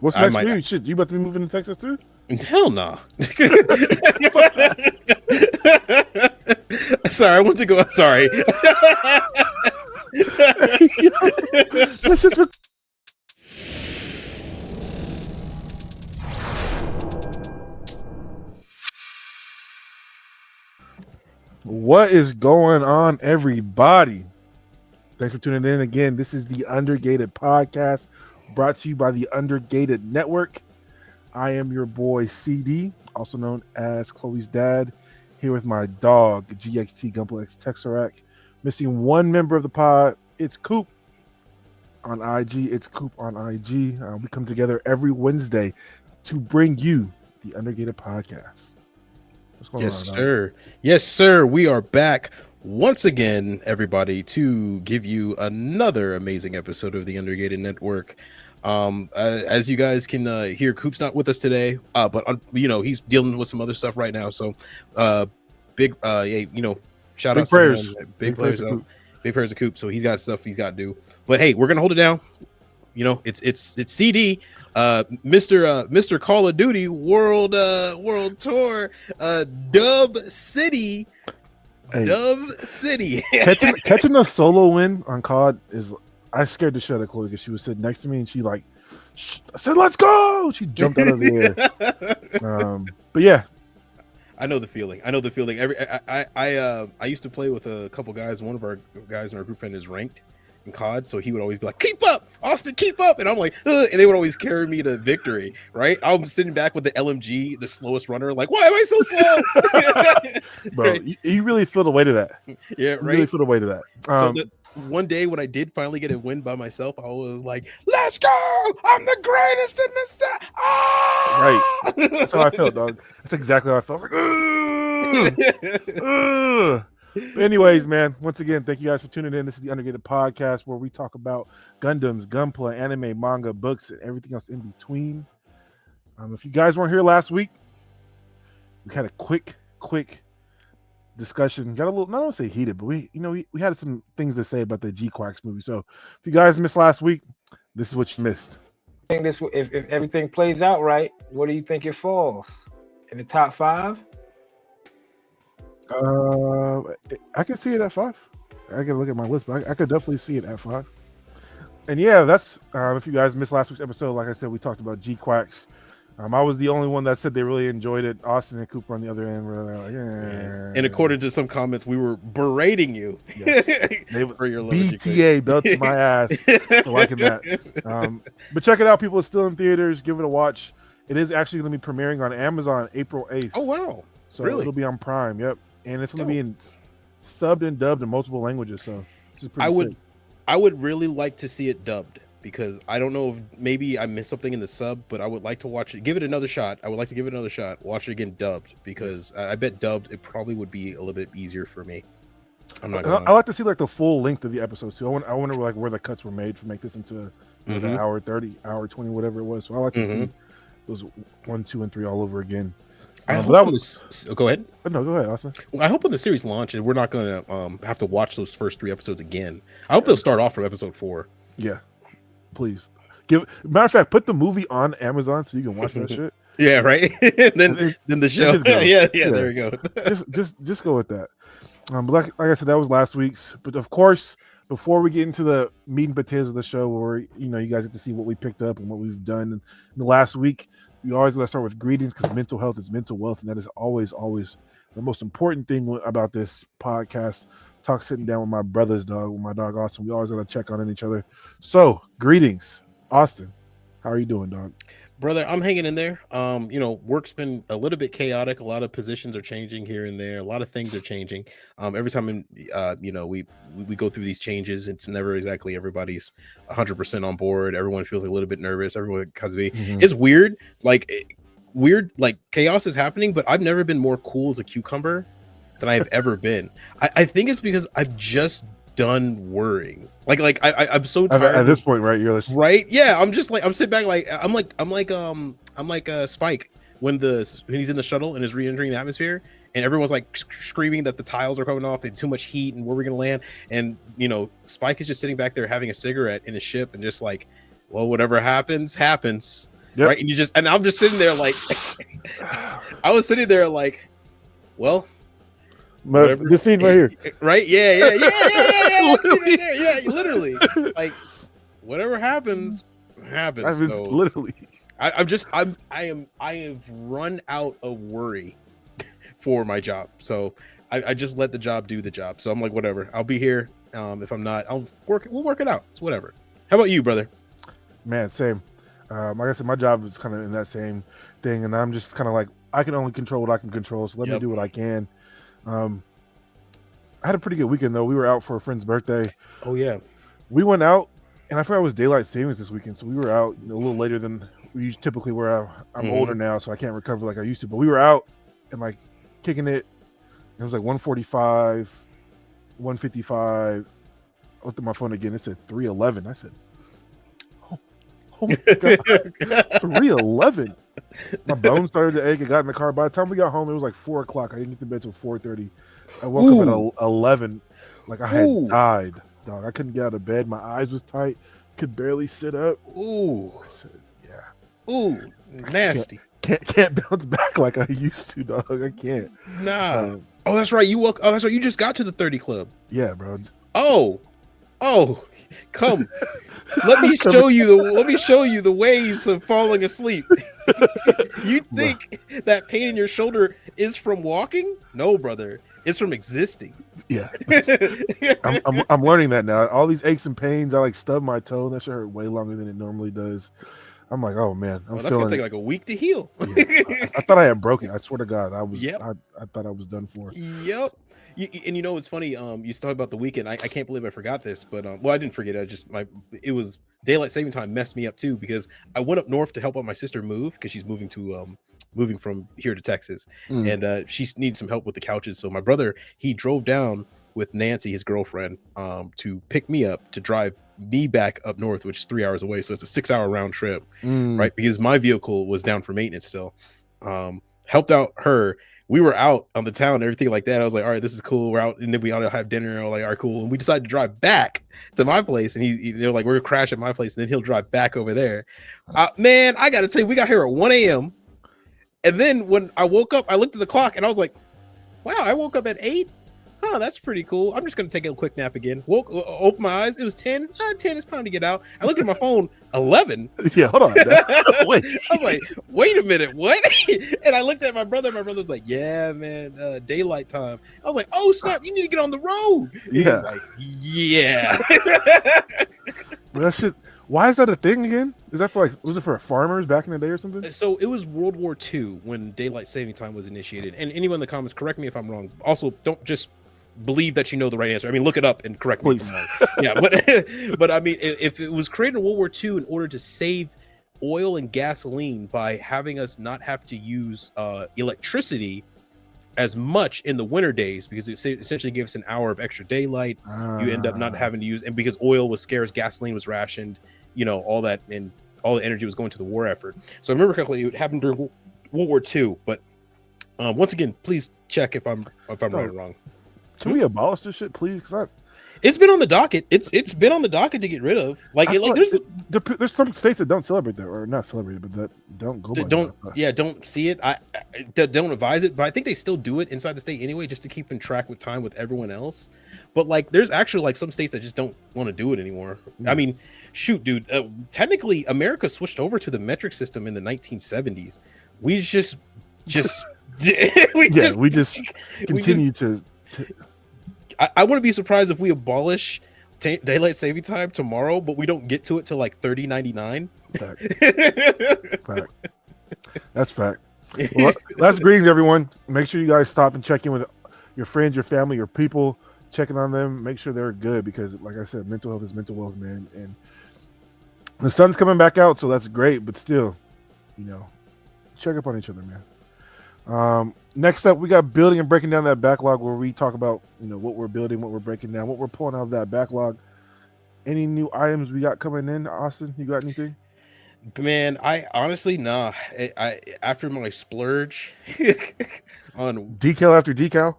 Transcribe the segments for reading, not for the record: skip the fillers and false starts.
What's next for you? Shit, you about to be moving to Texas too? Hell no. Sorry, I want to go. Sorry. Let's just. What is going on, everybody? Thanks for tuning in again. This is the Undergated Podcast, brought to you by the Undergated Network. I am your boy CD, also known as Chloe's dad, here with my dog, GXT Gunpla X Texerac. Missing one member of the pod, it's Coop on IG. It's Coop on IG. We come together every Wednesday to bring you the Undergated Podcast. What's going on, sir? Yes, sir. We are back once again, everybody, to give you another amazing episode of the Undergated Network. As you guys can hear, Coop's not with us today, but he's dealing with some other stuff right now. So, big shout out to him. Big prayers to Coop. So he's got stuff he's got to do. But hey, we're gonna hold it down. You know, it's CD. Mr. Call of Duty World Tour, Dub City. Hey, Dub City. catching a solo win on COD is. I scared the shit out of Chloe because she was sitting next to me and she I said, "Let's go!" She jumped out of the air. But yeah, I know the feeling. I used to play with a couple guys. One of our guys in our group is ranked in COD, so he would always be like, "Keep up, Austen, keep up," and I'm like, ugh, and they would always carry me to victory. Right? I'm sitting back with the LMG, the slowest runner, like, why am I so slow? Bro, right? you really feel the weight of that. Yeah, right. You really feel the weight of that. One day when I did finally get a win by myself, I was like, "Let's go! I'm the greatest in the set!" Ah! Right. That's how I felt, dog. That's exactly how I felt. But anyways, man, once again, thank you guys for tuning in. This is the Undergated Podcast, where we talk about Gundams, Gunpla, anime, manga, books, and everything else in between. If you guys weren't here last week, we had a quick discussion. Got a little, not want to say heated, but we had some things to say about the G-Quacks movie. So if you guys missed last week, this is what you missed. If everything plays out right, what do you think it falls? In the top 5? I can see it at 5. I can look at my list, but I could definitely see it at 5. And yeah, that's if you guys missed last week's episode, like I said, we talked about G-Quacks. I was the only one that said they really enjoyed it. Austin and Cooper on the other end were like, yeah. And according to some comments, we were berating you. Yes. For your BTA belt to my ass for liking that. But check it out, people. It's still in theaters. Give it a watch. It is actually going to be premiering on Amazon April 8th. Oh, wow. So really? It'll be on Prime. Yep. And it's going to be subbed and dubbed in multiple languages. So this is pretty sick. I would really like to see it dubbed, because I don't know if maybe I missed something in the sub, but I would like to watch it. Give it another shot. I would like to give it another shot. Watch it again dubbed, because I bet dubbed it probably would be a little bit easier for me. I'm not gonna... I like to see like the full length of the episodes too. I wonder like where the cuts were made to make this into the hour 30, hour 20, whatever it was. So I like to see those 1, 2, and 3 all over again. I hope go ahead. No, go ahead, Austin. Well, I hope when the series launches, we're not going to have to watch those first 3 episodes again. I hope they'll start off from episode 4. Yeah, please. Matter of fact, put the movie on Amazon so you can watch that shit. Yeah, right. then the show. Yeah, there we go. just go with that. But like I said, that was last week's. But of course, before we get into the meat and potatoes of the show, where you guys get to see what we picked up and what we've done in the last week, we always got to start with greetings, because mental health is mental wealth, and that is always the most important thing about this podcast. Talk sitting down with my brothers, dog, with my dog Austin. We always got to check on each other. So, greetings, Austin. How are you doing, dog? Brother, I'm hanging in there. Work's been a little bit chaotic. A lot of positions are changing here and there. A lot of things are changing. Every time, we go through these changes, it's never exactly everybody's 100% on board. Everyone feels a little bit nervous. Everyone, because it's weird. Like chaos is happening, but I've never been more cool as a cucumber than I've ever been. I think it's because I've just done worrying. I'm so tired at this point, right? You're right. Yeah, I'm sitting back I'm like Spike when he's in the shuttle and is re-entering the atmosphere, and everyone's like screaming that the tiles are coming off, there's too much heat, and where we're gonna land. And Spike is just sitting back there having a cigarette in his ship and just like well, whatever happens, happens. Yep. Right. And I'm just sitting there like, I was sitting there like, well, whatever. This scene right here. Right. Yeah. That scene right there. Yeah. Literally. Like, whatever happens, happens. So Literally. I have run out of worry for my job. So I just let the job do the job. So I'm like, whatever. I'll be here. If I'm not, we'll work it out. It's whatever. How about you, brother? Man, same. Like I said, my job is kind of in that same thing, and I'm just kind of like, I can only control what I can control, so let me do what I can. I had a pretty good weekend though. We were out for a friend's birthday. Oh yeah. We went out, and I forgot it was daylight savings this weekend, so we were out a little later than we typically were. I'm older now, so I can't recover like I used to. But we were out and like kicking it. It was like 1:45, 1:55. I looked at my phone again. It said 3:11. I said, "Oh my god, 3:11!" My bones started to ache. I got in the car. By the time we got home, it was like 4 o'clock. I didn't get to bed till 4:30. I woke up at 11, like I had died. Dog, I couldn't get out of bed. My eyes was tight. Could barely sit up. Ooh, I said, yeah. Ooh, nasty. Can't bounce back like I used to, dog. I can't. Nah. Oh, that's right. You that's right. You just got to the 30 club. Yeah, bro. Oh, come. Let me show you the ways of falling asleep. You think that pain in your shoulder is from walking? No, brother. It's from existing. Yeah. I'm learning that now. All these aches and pains, I like stub my toe. That should hurt way longer than it normally does. I'm like, oh man, that's gonna take like a week to heal. Yeah. I thought I had broken. I swear to God, I was. Yep. I thought I was done for. Yep. And you know what's funny? You talked about the weekend. I can't believe I forgot this, but well, I didn't forget it. It was daylight saving time messed me up too, because I went up north to help out my sister move, because she's moving from here to Texas, and she needs some help with the couches. So my brother, he drove down with Nancy, his girlfriend, to pick me up to drive me back up north, which is 3 hours away. So it's a 6-hour round trip, right? Because my vehicle was down for maintenance still. Helped out her. We were out on the town and everything like that. I was like, all right, this is cool. We're out, and then we ought to have dinner. And I was like, all right, cool. And we decided to drive back to my place, and they're like, we're gonna crash at my place, and then he'll drive back over there. Man, I gotta tell you, we got here at 1 a.m. And then when I woke up, I looked at the clock and I was like, wow, I woke up at 8. Oh, that's pretty cool. I'm just going to take a quick nap again. Open my eyes. It was 10. 10 is time to get out. I looked at my phone, 11. Yeah, hold on. Wait. I was like, wait a minute, what? And I looked at my brother. My brother was like, yeah, man, daylight time. I was like, oh, snap, you need to get on the road. He was like, yeah. But that shit, why is that a thing again? Is that for was it for farmers back in the day or something? So it was World War II when daylight saving time was initiated. And anyone in the comments, correct me if I'm wrong. Also, don't just believe that you know the right answer. I mean, look it up and correct me. Please. Yeah, but I mean, if it was created in World War II in order to save oil and gasoline by having us not have to use electricity as much in the winter days, because it essentially gave us an hour of extra daylight. You end up not having to use, and because oil was scarce, gasoline was rationed, all that, and all the energy was going to the war effort. So I remember correctly, it happened during World War II. But once again, please check if I'm right or wrong. Can we abolish this shit, please? It's been on the docket. It's been on the docket to get rid of. There's some states that don't celebrate that, or not celebrate it, but that don't go. Don't see it. I don't advise it, but I think they still do it inside the state anyway, just to keep in track with time with everyone else. But there's actually some states that just don't want to do it anymore. I mean, shoot, dude. Technically, America switched over to the metric system in the 1970s. We just continue to. I wouldn't be surprised if we abolish daylight saving time tomorrow, but we don't get to it till 3099. Fact. That's fact. Well, that's greetings, everyone. Make sure you guys stop and check in with your friends, your family, your people. Checking on them, make sure they're good, because, like I said, mental health is mental wealth, man. And the sun's coming back out, so that's great. But still, check up on each other, man. Next up, we got building and breaking down that backlog, where we talk about what we're building, what we're breaking down, what we're pulling out of that backlog. Any new items we got coming in, Austin? You got anything? Man, I honestly I after my splurge on decal after decal,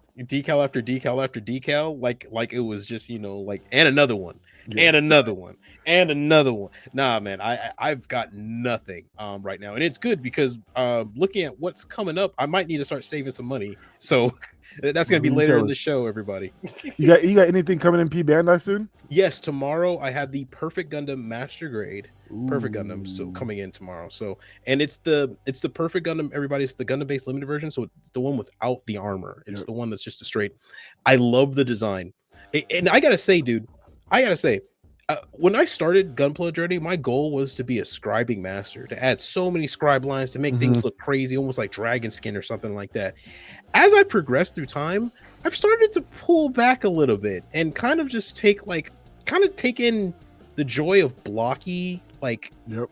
like it was just and another one. and another one, and another one. Nah, man, I've got nothing right now, and it's good because looking at what's coming up, I might need to start saving some money. So that's gonna be later in the show, everybody. you got anything coming in P Bandai soon? Yes, tomorrow I have the Perfect Gundam Master Grade. Ooh. Perfect Gundam, so coming in tomorrow. So, and it's the Perfect Gundam. Everybody, it's the Gundam based limited version. So it's the one without the armor. It's the one that's just a straight. I love the design, and I gotta say, dude, when I started Gunpla journey, my goal was to be a scribing master, to add so many scribe lines to make things look crazy, almost like dragon skin or something like that. As I progressed through time, I've started to pull back a little bit and kind of just take in the joy of blocky,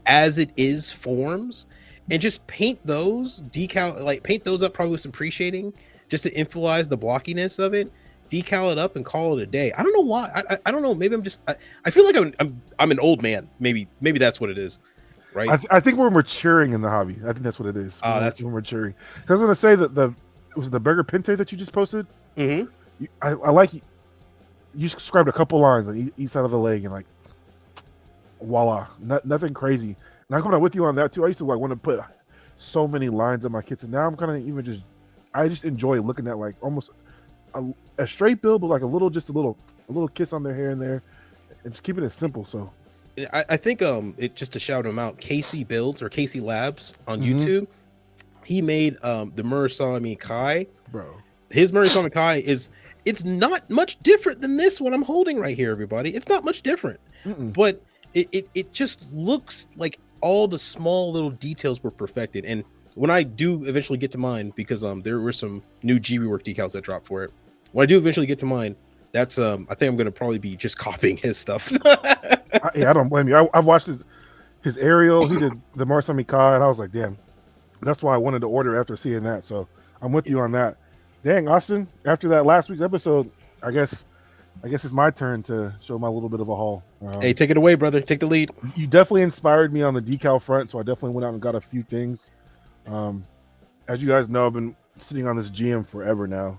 as it is forms, and just paint those up probably with some pre-shading just to emphasize the blockiness of it, decal it up and call it a day. I don't know why. I don't know. Maybe I feel like I'm an old man. Maybe that's what it is. Right. I think we're maturing in the hobby. I think that's what it is. That's we're maturing. I was gonna say that the Burger Pente that you just posted. Mm-hmm. I like you described a couple lines on each side of the leg and voila, nothing crazy. And I'm kind of with you on that too. I used to want to put so many lines on my kits, and now I'm kind of I just enjoy looking at almost a straight build, but a little kiss on their hair and there, and just keeping it simple. So I think it just to shout him out, Casey Builds or Casey Labs on YouTube. He made the Murasami Kai. Bro, his Murasami Kai it's not much different than this one I'm holding right here, everybody. It's not much different. But it just looks like all the small little details were perfected. And when I do eventually get to mine, because there were some new G rework decals that dropped for it. When I do eventually get to mine, that's I think I'm gonna probably be just copying his stuff. I don't blame you. I've watched his aerial. He did the Murasami Kai, and I was like, damn, that's why I wanted to order after seeing that. So I'm with you on that. Dang, Austen, after that last week's episode, I guess it's my turn to show my little bit of a haul. Hey, take it away, brother. Take the lead. You definitely inspired me on the decal front, so I definitely went out and got a few things. As you guys know, I've been sitting on this GM forever now,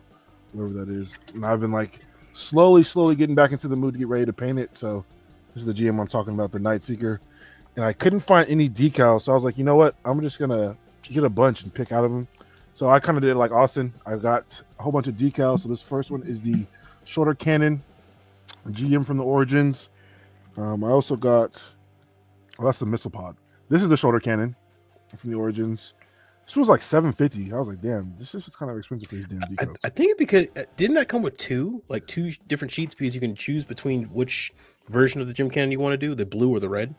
whoever that is, and I've been slowly getting back into the mood to get ready to paint it. So this is the GM I'm talking about, the Night Seeker, and I couldn't find any decals, so I was like, you know what? I'm just gonna get a bunch and pick out of them. So I kind of did like Austen. I got a whole bunch of decals. So this first one is the Shoulder Cannon GM from the Origins. I also got, that's the Missile Pod. This is the Shoulder Cannon from the Origins. This was like $750. I was like, damn, this is kind of expensive for these damn decals. I think because didn't that come with two different sheets, because you can choose between which version of the gym cannon you want to do, the blue or the red.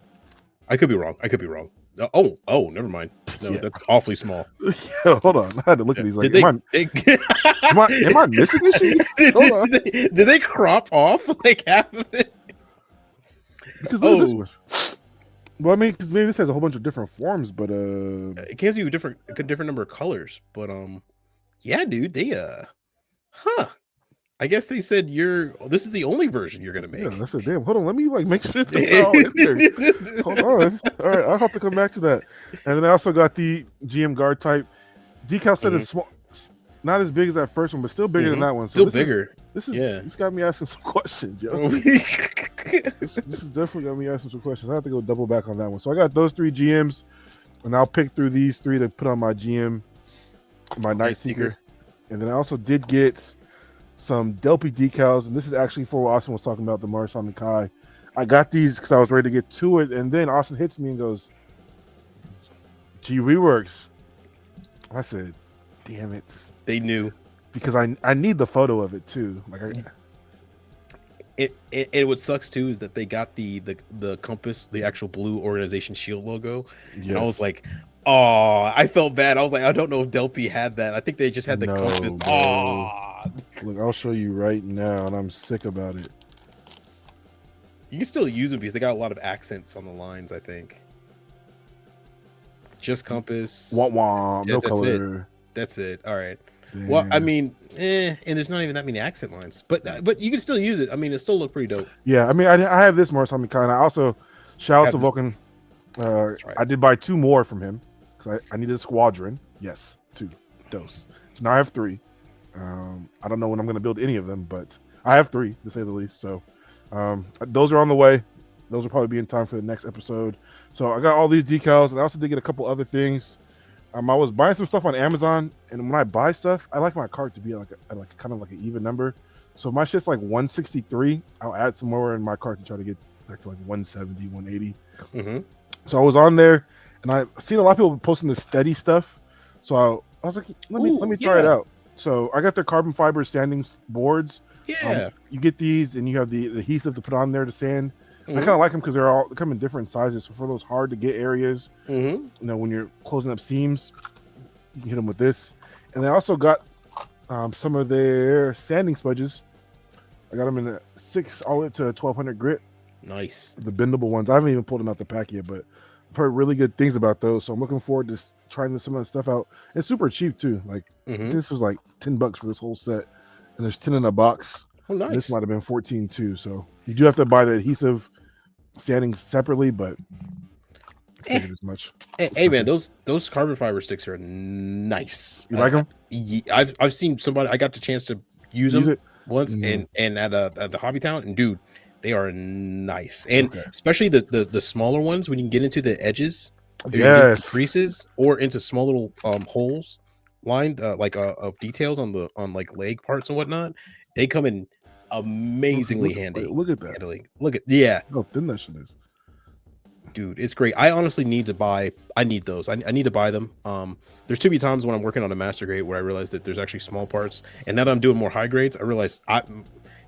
I could be wrong. Oh, never mind. No, that's awfully small. Yeah, hold on. I had to look at these. Am I missing this shit? Hold on. Did they crop off half of it? Because this one. Well, I mean, because maybe this has a whole bunch of different forms, but it gives you a different number of colors. But yeah, dude, they I guess they said this is the only version you're gonna make. Yeah, that's a damn. Hold on, let me make sure it's all in there. Hold on. All right, I'll have to come back to that. And then I also got the GM guard type. Decal set is small, not as big as that first one, but still bigger than that one. So still bigger. This got me asking some questions, yo. this is definitely got me asking some questions. I have to go double back on that one. So I got those 3 GMs, and I'll pick through these 3 to put on my GM, my Night Seeker. And then I also did get some Delpy decals, and this is actually for what Austen was talking about, the Murasami Kai. I got these because I was ready to get to it, and then Austen hits me and goes, G Reworks. I said, damn it. They knew. Because I need the photo of it too. It what sucks too is that they got the compass, the actual blue organization shield logo. Yes. And I was like, oh, I felt bad. I was like, I don't know if Delpy had that. I think they just had the compass. Oh, look, I'll show you right now, and I'm sick about it. You can still use them because they got a lot of accents on the lines, I think. Just compass. Wah, no color. That's it. All right. Damn. Well, I mean, and there's not even that many accent lines, but you can still use it. I mean, it still look pretty dope. Yeah, I mean, I have this Murasami Kai, and I also shout out to Vulcan. Right. I did buy 2 more from him because I needed a squadron. Yes, 2 dose. So now I have 3. I don't know when I'm going to build any of them, but I have 3 to say the least. So Those are on the way. Those will probably be in time for the next episode. So I got all these decals, and I also did get a couple other things. I was buying some stuff on Amazon, and when I buy stuff, I like my cart to be like kind of like an even number. So if my shit's like 163, I'll add some more in my cart to try to get back to like 170, 180. Mm-hmm. So I was on there, and I've seen a lot of people posting the steady stuff. So I was like, let me try it out. So I got their carbon fiber sanding boards. Yeah. You get these, and you have the adhesive to put on there to sand. Mm-hmm. I kind of like them because they come in different sizes. So for those hard to get areas, you know, when you're closing up seams, you can hit them with this. And I also got some of their sanding smudges. I got them in a 6 all the way to 1200 grit. Nice. The bendable ones. I haven't even pulled them out the pack yet, but I've heard really good things about those. So I'm looking forward to trying some of the stuff out. It's super cheap too. Like this was like $10 for this whole set, and there's 10 in a box. Oh, nice. This might have been 14 too. So you do have to buy the adhesive sanding separately, but I figured as much. Hey man, those carbon fiber sticks are nice. You like them? I've seen somebody. I got the chance to use them once, Mm. and at the Hobby Town, and dude, they are nice, and especially the smaller ones when you can get into the edges, the creases, or into small little holes lined of details on like leg parts and whatnot. They come in amazingly handy. Look at that. Look at how thin that shit is. Dude, it's great. I honestly need to buy. I need those. I need to buy them. There's too many times when I'm working on a master grade where I realize that there's actually small parts, and now that I'm doing more high grades, I realize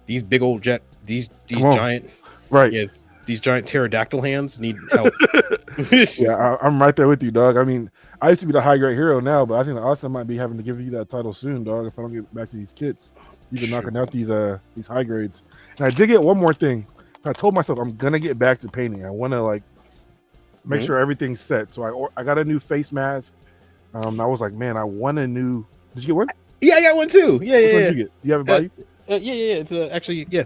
these big old these giant, right? These giant pterodactyl hands need help. Yeah, I'm right there with you, dog. I mean, I used to be the high grade hero now, but I think Austen might be having to give you that title soon, dog. If I don't get back to these kits, you've been knocking out these high grades. And I did get one more thing. I told myself I'm gonna get back to painting. I want to like make sure everything's set. So I got a new face mask. I was like, man, I want a new. Did you get one? Yeah, I got one too. Yeah. Which one did you get? You have it by you? Yeah. It's actually, yeah.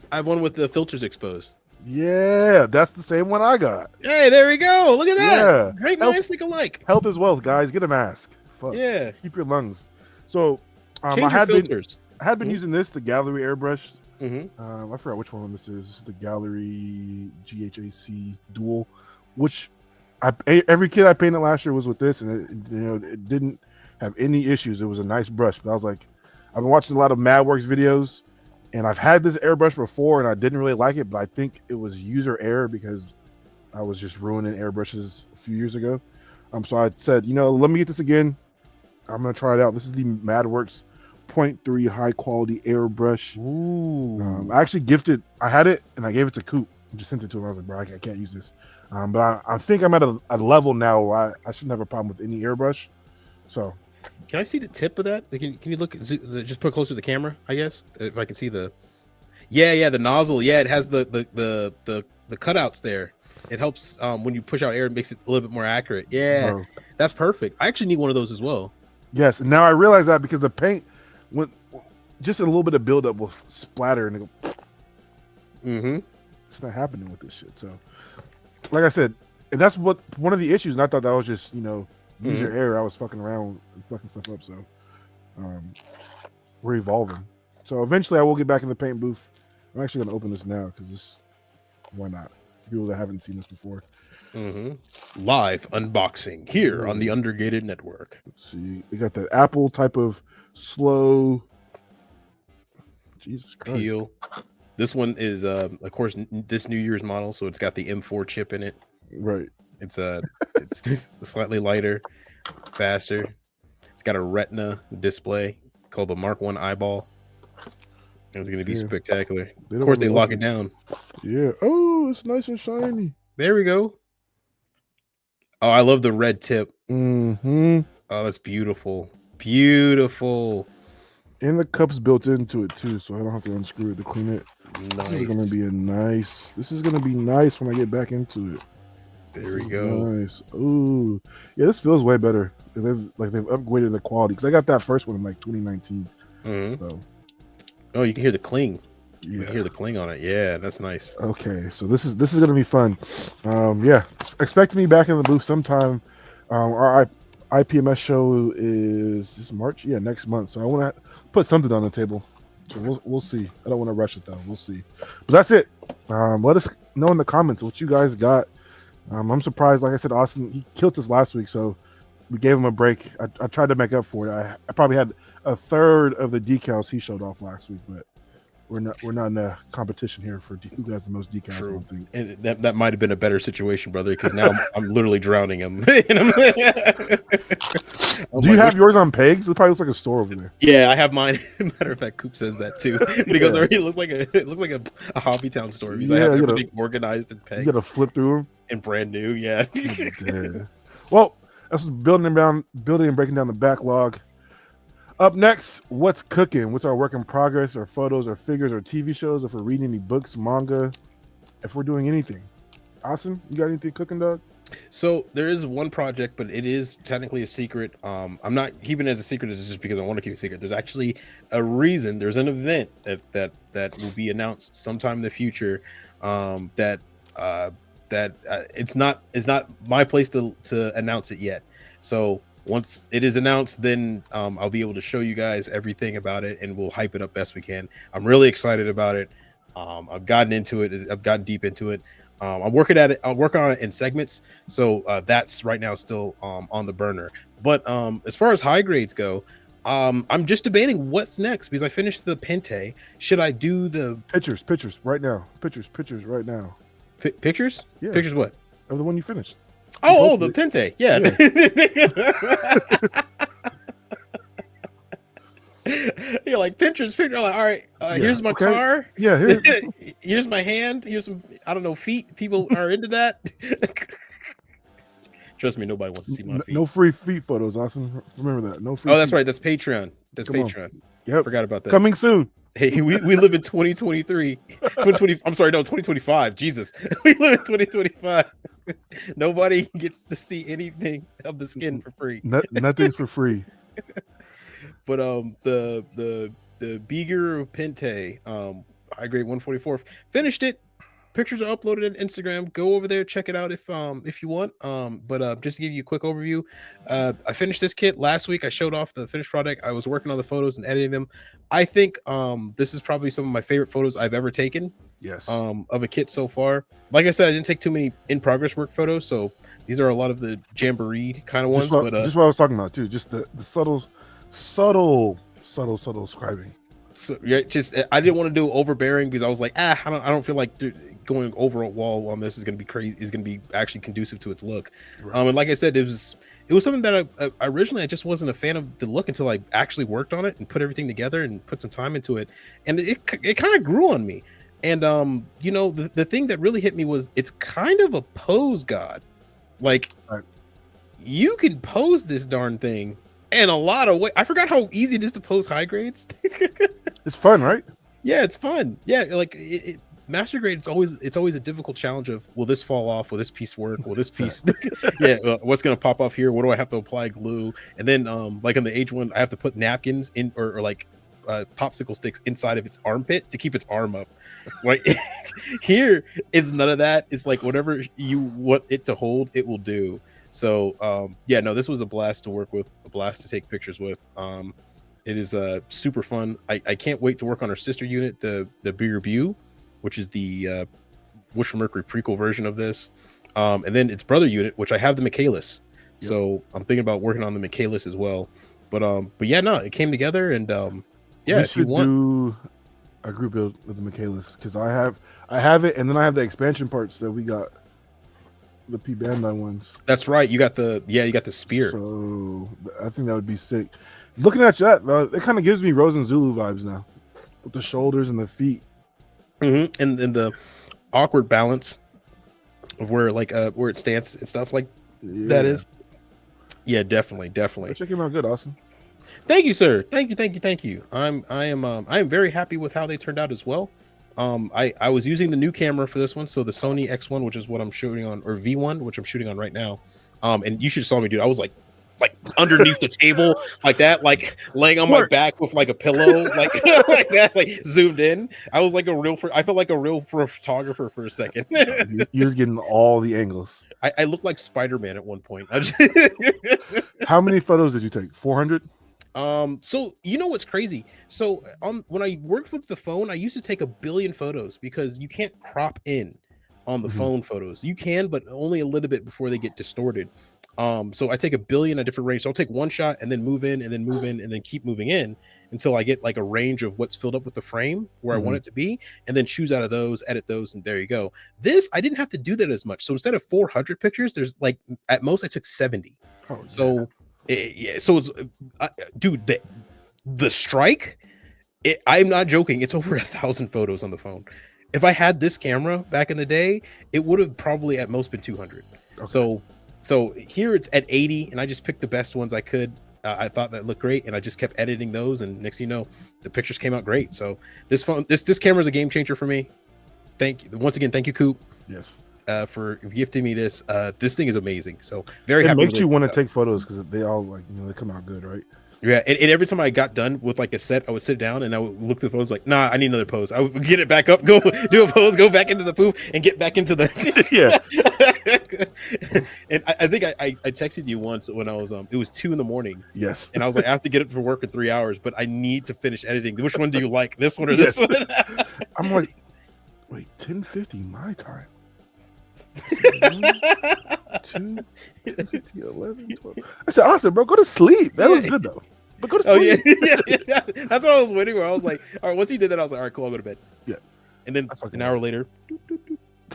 I have one with the filters exposed. Yeah, that's the same one I got. Hey, there we go. Look at that. Yeah. Great minds think alike. Health is wealth, guys. Get a mask. Fuck. Yeah. Keep your lungs. So I had been using this, the gallery airbrush. Mm-hmm. I forgot which one this is. This is the gallery GHAC dual, which every kid I painted last year was with this, and it didn't have any issues. It was a nice brush. But I was like, I've been watching a lot of MadWorks videos, and I've had this airbrush before, and I didn't really like it, but I think it was user error because I was just ruining airbrushes a few years ago. So I said, let me get this again. I'm gonna try it out. This is the MadWorks 0.3 high quality airbrush. Ooh. I actually I had it and I gave it to Coop. I just sent it to him. I was like, bro, I can't use this. But I think I'm at a level now where I shouldn't have a problem with any airbrush. So can I see the tip of that? Can you look? Just put it closer to the camera, I guess. If I can see the the nozzle. Yeah, it has the cutouts there. It helps when you push out air. It makes it a little bit more accurate. Yeah, bro. That's perfect. I actually need one of those as well. Yes, and now I realize that because the paint went just a little bit of buildup will splatter and it's not happening with this shit. So, like I said, and that's what one of the issues. And I thought that was just user error. I was fucking around and fucking stuff up. So, we're evolving. So eventually, I will get back in the paint booth. I'm actually going to open this now because why not? For people that haven't seen this before. Live unboxing here on the Undergated Network. Let's see, we got that Apple type of slow. Jesus Christ. Peel. This one is, of course, this New Year's model, so it's got the M4 chip in it. Right. It's it's just slightly lighter, faster. It's got a Retina display called the Mark I Eyeball. And it's going to be spectacular. Of course, they lock it down. Yeah. Oh, it's nice and shiny. There we go. Oh, I love the red tip. Oh, that's beautiful. Beautiful. And the cup's built into it too, so I don't have to unscrew it to clean it. Nice. This is gonna be nice when I get back into it. There we go. Nice. Ooh, yeah, this feels way better. They've upgraded the quality because I got that first one in like 2019. So. Oh, you can hear the cling. Yeah. You can hear the cling on it. Yeah, that's nice. Okay, so this is gonna be fun. Yeah, expect me back in the booth sometime. Or IPMS show is March, yeah, next month. So I want to put something on the table. So we'll see. I don't want to rush it though. We'll see. But that's it. Let us know in the comments what you guys got. I'm surprised. Like I said, Austen, he killed us last week, so we gave him a break. I tried to make up for it. I probably had a third of the decals he showed off last week, but we're not in a competition here for who has the most decals. True. I don't think. And that might have been a better situation, brother, because now I'm literally drowning him. Do you have yours on pegs? It probably looks like a store over there. Yeah, I have mine. Matter of fact, Coop says that too. But he goes, it looks like a Hobby Town store. Because I have everything organized and pegged. You got to flip through them. And brand new, yeah. Well, that's building and breaking down the backlog. Up next, what's cooking? What's our work in progress, or photos, or figures, or TV shows, if we're reading any books, manga, if we're doing anything. Austen, you got anything cooking, dog? So there is one project, but it is technically a secret. I'm not keeping it as a secret just because I want to keep it secret. There's actually a reason. There's an event that will be announced sometime in the future. It's not my place to announce it yet. So once it is announced, then I'll be able to show you guys everything about it, and we'll hype it up best we can. I'm really excited about it. I've gotten into it. I've gotten deep into it. I'm working at it. I'll work on it in segments. So that's right now still on the burner. But as far as high grades go, I'm just debating what's next because I finished the Pente. Should I do the pictures right now? Pictures right now. Pictures? Yeah. Pictures what? Of the one you finished. The Pente. Yeah. You're like pictures. Like, all right, here's my car. Yeah. Here's my hand. Here's some, I don't know, feet. People are into that. Trust me, nobody wants to see my feet. No free feet photos, Austen. Remember that. No free. Oh, that's right. That's Patreon. That's Patreon. Yep. Forgot about that. Coming soon. Hey, we live in 2023. 2020. I'm sorry, no, 2025. Jesus. We live in 2025. Nobody gets to see anything of the skin for free. Nothing's for free. But the Beager Pente, high grade 144, finished it. Pictures are uploaded on Instagram. Go over there, check it out if you want. But just to give you a quick overview, I finished this kit last week. I showed off the finished product. I was working on the photos and editing them. I think this is probably some of my favorite photos I've ever taken. Yes. Of a kit so far. Like I said, I didn't take too many in progress work photos, so these are a lot of the jamboree kind of ones. Just what I was talking about too. Just the subtle scribing. So yeah, just I didn't want to do overbearing because I was like, I don't feel like going over a wall on this is gonna be crazy. Is gonna be actually conducive to its look. Right. And like I said, it was something that I originally I just wasn't a fan of the look until I actually worked on it and put everything together and put some time into it, and it kind of grew on me. And the thing that really hit me was it's kind of a pose god. Like you can pose this darn thing in a lot of ways. I forgot how easy it is to pose high grades. It's fun, right? Yeah, it's fun. Yeah, like master grade. It's always a difficult challenge of, will this fall off? Will this piece work? Will this piece? What's gonna pop off here? What do I have to apply glue? And then like on the H1, I have to put napkins in or like popsicle sticks inside of its armpit to keep its arm up. Right here, it's none of that. It's like whatever you want it to hold, it will do. So this was a blast to work with, a blast to take pictures with. It is super fun. I can't wait to work on our sister unit, the Bigger Bew, which is the Wish for Mercury prequel version of this, and then its brother unit, which I have the Michaelis. Yep. So I'm thinking about working on the Michaelis as well. But it came together, and if you want, do a group build with the Michaelis, because I have it, and then I have the expansion parts that we got. The P Bandai ones. That's right. You got the spear. So I think that would be sick. Looking at that, it kind of gives me Rose and Zulu vibes now, with the shoulders and the feet, and the awkward balance of where it stands and stuff like that is. Yeah, definitely. Check him out, good, Austen. Thank you, sir. Thank you. I am very happy with how they turned out as well. I was using the new camera for this one, so the Sony X1, which is what I'm shooting on, or V1, which I'm shooting on right now. And you should have saw me, dude. I was like underneath the table like that, like laying on my back with like a pillow, like like that, like zoomed in. I was like I felt like a real photographer for a second. You're just getting all the angles. I looked like Spider-Man at one point. How many photos did you take? 400? So you know what's crazy? So when I worked with the phone, I used to take 1 billion photos because you can't crop in on the phone photos. You can, but only a little bit before they get distorted. So I take 1 billion at different range. So I'll take one shot and then move in and then move in and then keep moving in until I get like a range of what's filled up with the frame where I want it to be, and then choose out of those, edit those, and there you go. This I didn't have to do that as much. So instead of 400 pictures, there's like at most I took 70. Oh, so yeah, so it's dude, the strike. I'm not joking. It's over 1,000 photos on the phone. If I had this camera back in the day, it would have probably at most been 200. Okay. So here it's at 80, and I just picked the best ones I could. I thought that looked great, and I just kept editing those. And next thing you know, the pictures came out great. So this camera is a game changer for me. Once again, thank you, Coop. Yes. For gifting me this. This thing is amazing. So very happy. It makes you want to take photos because they all they come out good, right? Yeah, and every time I got done with like a set, I would sit down and I would look through the photos like, nah, I need another pose. I would get it back up, go do a pose, go back into the poop, and get back into the And I think I texted you once when I was it was 2 a.m. Yes, and I was like, I have to get up for work in 3 hours, but I need to finish editing. Which one do you like, this one or this one? I'm like, wait, 10:50 my time. 2, 50, 11, 12. I said, Austin, bro, go to sleep. That was good though. But go to sleep. Yeah. That's what I was waiting for. I was like, all right, once he did that, I was like, all right, cool, I'll go to bed. Yeah. And then an hour later,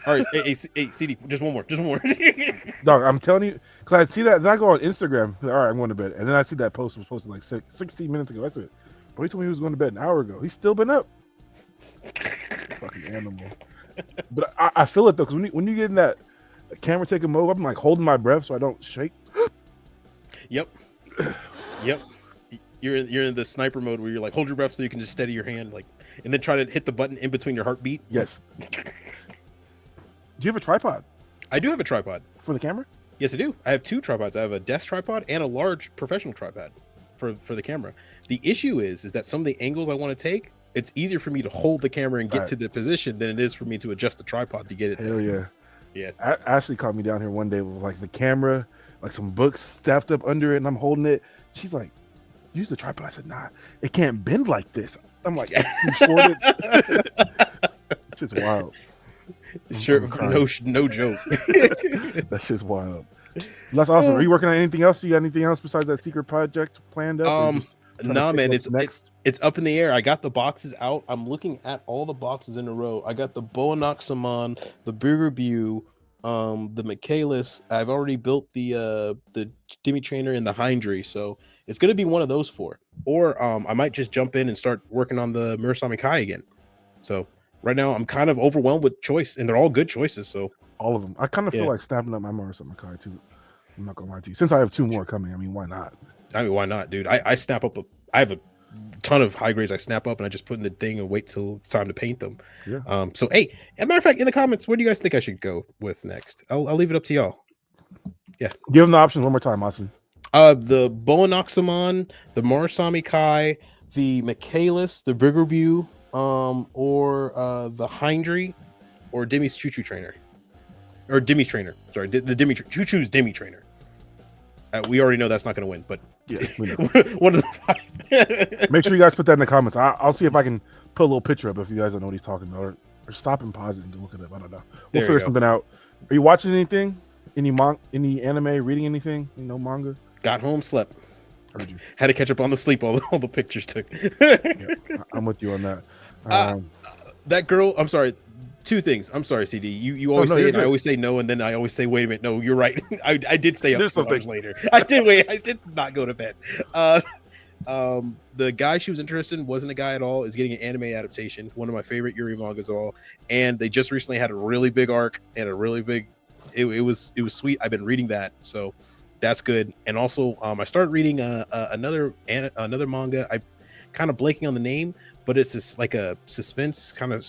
all right, hey, CD, just one more. Dog, I'm telling you, because I see that, then I go on Instagram. All right, I'm going to bed. And then I see that post was posted like 16 minutes ago. I said, bro, he told me he was going to bed an hour ago. He's still been up. Fucking animal. But I feel it though, because when you get in that camera taking mode, I'm like holding my breath so I don't shake. Yep. You're in the sniper mode where you're like hold your breath so you can just steady your hand, like, and then try to hit the button in between your heartbeat. Yes. Do you have a tripod? I do have a tripod for the camera. Yes, I do. I have 2 tripods. I have a desk tripod and a large professional tripod for the camera. The issue is that some of the angles I want to take, it's easier for me to hold the camera and get to the position than it is for me to adjust the tripod to get it. Hell there. Yeah. Ashley caught me down here one day with like the camera, like some books stacked up under it, and I'm holding it. She's like, use the tripod. I said, nah, it can't bend like this. I'm like, you shorted. It's just wild. Sure, no joke. That's just wild. That's awesome. Are you working on anything else? You got anything else besides that secret project planned up? No, man, it's up in the air. I got the boxes out. I'm looking at all the boxes in a row. I got the Boanoxamon, the Burgerbu, the Michaelis. I've already built the Demi Trainer and the Hindry, so it's gonna be one of those 4. Or I might just jump in and start working on the Murasame Kai again. So right now I'm kind of overwhelmed with choice, and they're all good choices. So all of them. I kind of feel like snapping up my Murasame Kai too. I'm not gonna lie to you. Since I have 2 more coming, I mean, why not? I mean, why not, dude? I snap up I have a ton of high grades I snap up and I just put in the thing and wait till it's time to paint them. Yeah. So hey, as a matter of fact, in the comments, what do you guys think I should go with next? I'll leave it up to y'all. Yeah. Give them the options one more time, Austin. The Boanoxamon, the Murasame Kai, the Michaelis, the Burgerbu, or the Hindry, or Demi's Choo-Choo Trainer. Or Demi's Trainer. Sorry, the Choo-Choo's Demi Trainer. We already know that's not going to win, but yeah, we know. One of the 5. Make sure you guys put that in the comments. I'll see if I can put a little picture up if you guys don't know what he's talking about, or stop and pause it and look it up. I don't know. We'll figure something out. Are you watching anything? Any anime? Reading anything? Manga? Got home, slept. Heard you. Had to catch up on the sleep. All the pictures took. Yeah, I'm with you on that. That girl. I'm sorry. 2 things. I'm sorry, CD. You always say it. I always say no, and then I always say, wait a minute. No, you're right. I did stay up 2 hours later. I did wait. I did not go to bed. The guy she was interested in wasn't a guy at all. Is getting an anime adaptation. One of my favorite Yuri mangas at all. And they just recently had a really big arc and a really big. It was sweet. I've been reading that, so that's good. And also, I started reading another manga. I kind of blanking on the name, but it's just like a suspense kind of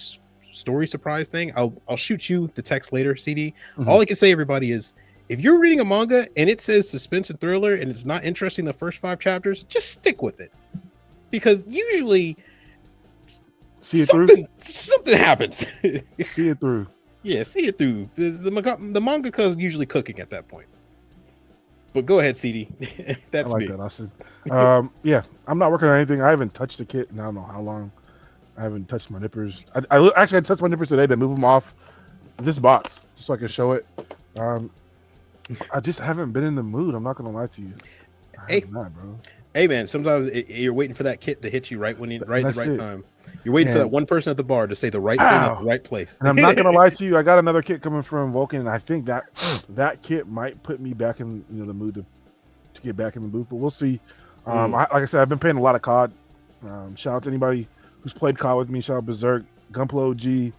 story surprise thing. I'll shoot you the text later, CD. Mm-hmm. All I can say, everybody, is if you're reading a manga and it says suspense and thriller and it's not interesting the first 5 chapters, just stick with it. Because usually something happens. See it through. Yeah, see it through. The mangaka is usually cooking at that point. But go ahead, CD. That's I like me. that, Austin. Yeah, I'm not working on anything. I haven't touched the kit in I don't know how long. I haven't touched my nippers. I actually had touched my nippers today to move them off this box just so I can show it. I just haven't been in the mood. I'm not gonna lie to you. Hey, not, bro. Hey, man. Sometimes you're waiting for that kit to hit you right at the right time. You're waiting Man. for that one person at the bar to say the right thing at the right place. And I'm not gonna lie to you. I got another kit coming from Vulcan, and I think that kit might put me back in the mood to get back in the booth. But we'll see. Like I said, I've been playing a lot of COD. Shout out to anybody who's played COD with me. Shout out Berserk, Gunpla OG,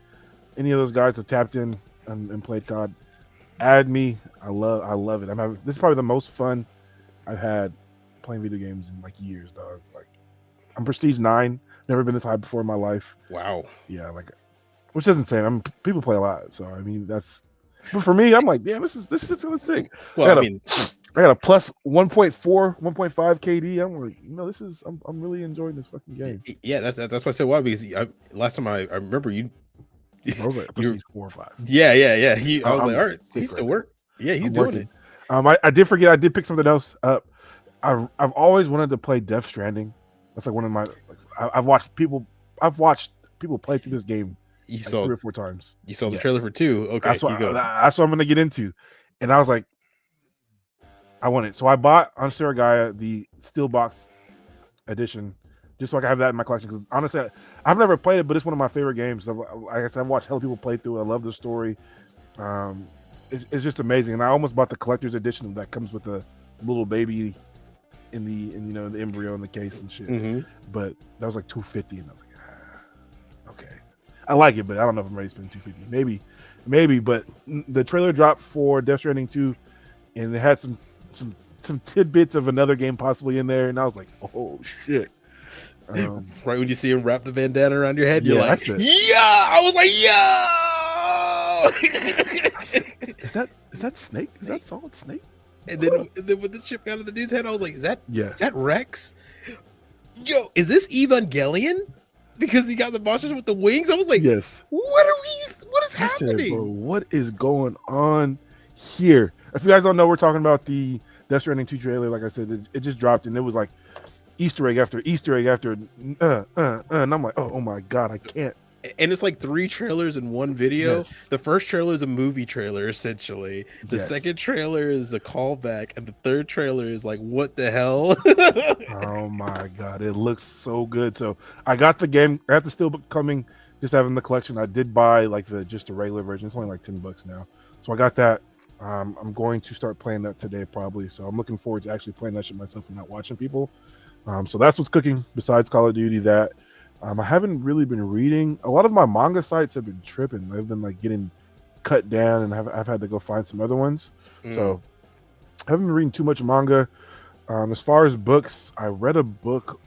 any of those guys that tapped in and played COD. Add me. I love it. This is probably the most fun I've had playing video games in like years, dog. Like I'm Prestige 9. Never been this high before in my life. Wow. Yeah, like, which isn't insane. People play a lot, so I mean that's. But for me, I'm like, damn, this is really sick. Well, I got a plus 1.4, 1.5 KD. I'm like, I'm really enjoying this fucking game. Yeah, that's why I said why, because last time I remember you. I was like, Prestige 4 or 5. Yeah. I was like, all right, he's still working. Yeah, he's doing it. I did forget. I did pick something else up. I've always wanted to play Death Stranding. That's like one of my. I've watched people play through this game. You like saw 3 or 4 times. You saw the trailer for 2. Okay, that's what I'm gonna get into. And I was like, I want it. So I bought on Surigaya the Steelbox edition, just so I can have that in my collection. Because honestly, I've never played it, but it's one of my favorite games. Like I said, I've watched hella people play through it. I love the story. It's just amazing. And I almost bought the collector's edition that comes with the little baby in the embryo in the case and shit. Mm-hmm. But that was like $250, and I was like, okay, I like it, but I don't know if I'm ready to spend $250. Maybe. But the trailer dropped for Death Stranding 2, and it had some tidbits of another game possibly in there, and I was like, oh shit. Right when you see him wrap the bandana around your head, you're like, that's it. Yeah! I was like, yo! Is that Snake? Is that Solid Snake? And then when the chip got to the dude's head, I was like, is that Rex? Yo, is this Evangelion? Because he got the monsters with the wings? I was like, yes. What is happening? Said, bro, what is going on here? If you guys don't know, we're talking about the Death Stranding 2 trailer. Like I said, it just dropped, and it was like Easter egg after Easter egg after and I'm like, oh my god, I can't. And it's like 3 trailers in one video. Yes. The first trailer is a movie trailer, essentially. The second trailer is a callback, and the third trailer is like, what the hell? Oh my god, it looks so good. So I got the game. I have the steelbook coming. Just having the collection. I did buy like just the regular version. It's only like $10 now. So I got that. I'm going to start playing that today probably. So I'm looking forward to actually playing that shit myself and not watching people. So that's what's cooking besides Call of Duty. That I haven't really been reading. A lot of my manga sites have been tripping. They've been like getting cut down, and I've had to go find some other ones. So I haven't been reading too much manga. As far as books, I read a book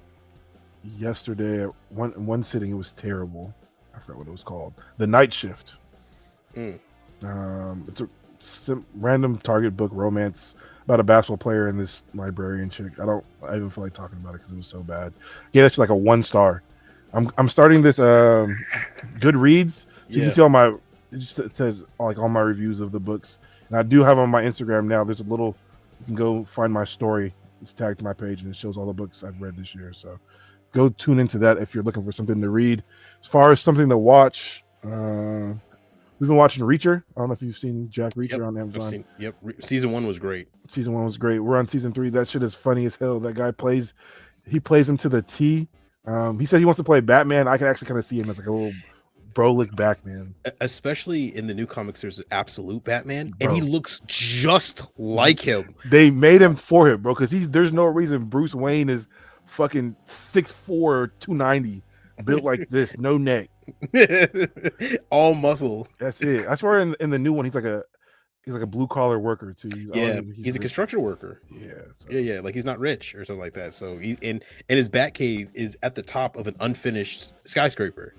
yesterday at one sitting. It was terrible. I forgot what it was called. The Night Shift. It's a random Target book romance about a basketball player and this librarian chick. I even feel like talking about it because it was so bad. Yeah, that's like a 1 star. I'm starting this Goodreads. So you can see it says like all my reviews of the books, and I do have on my Instagram now. There's a little, you can go find my story. It's tagged to my page, and it shows all the books I've read this year. So go tune into that if you're looking for something to read. As far as something to watch, we've been watching Reacher. I don't know if you've seen Jack Reacher on Amazon. Season 1 was great. Season 1 was great. We're on season 3. That shit is funny as hell. That guy plays him to the T. He said he wants to play Batman. I can actually kind of see him as like a little Brolic Batman. Especially in the new comics, there's Absolute Batman, and he looks just like him. They made him for him, bro, because there's no reason Bruce Wayne is fucking 6'4" or 290, built like this, no neck. All muscle. That's it. I swear in the new one, he's like a blue collar worker too. He's a construction worker. Yeah, like he's not rich or something like that. So and his Batcave is at the top of an unfinished skyscraper.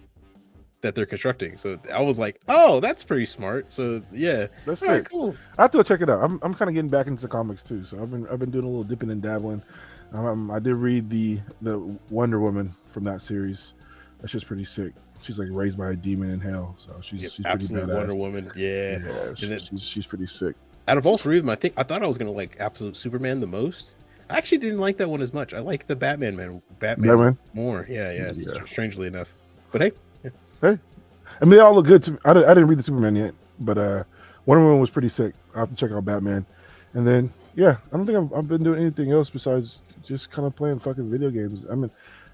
that they're constructing. So I was like, oh, that's pretty smart. So yeah, that's all right, sick. cool. I have to go check it out. I'm kind of getting back into comics too, so I've been doing a little dipping and dabbling. I did read the Wonder Woman from that series. That's just pretty sick. She's like raised by a demon in hell, so she's pretty Absolute badass. Wonder Woman, yeah. She's pretty sick. Out of all three of them, I thought I was gonna like Absolute Superman the most. I actually didn't like that one as much. I like the Batman more. Yeah. Strangely enough, but hey. Hey, I mean, they all look good to me. I didn't read the Superman yet, but Wonder Woman was pretty sick. I have to check out Batman, and then I don't think I've been doing anything else besides just kind of playing fucking video games. I mean,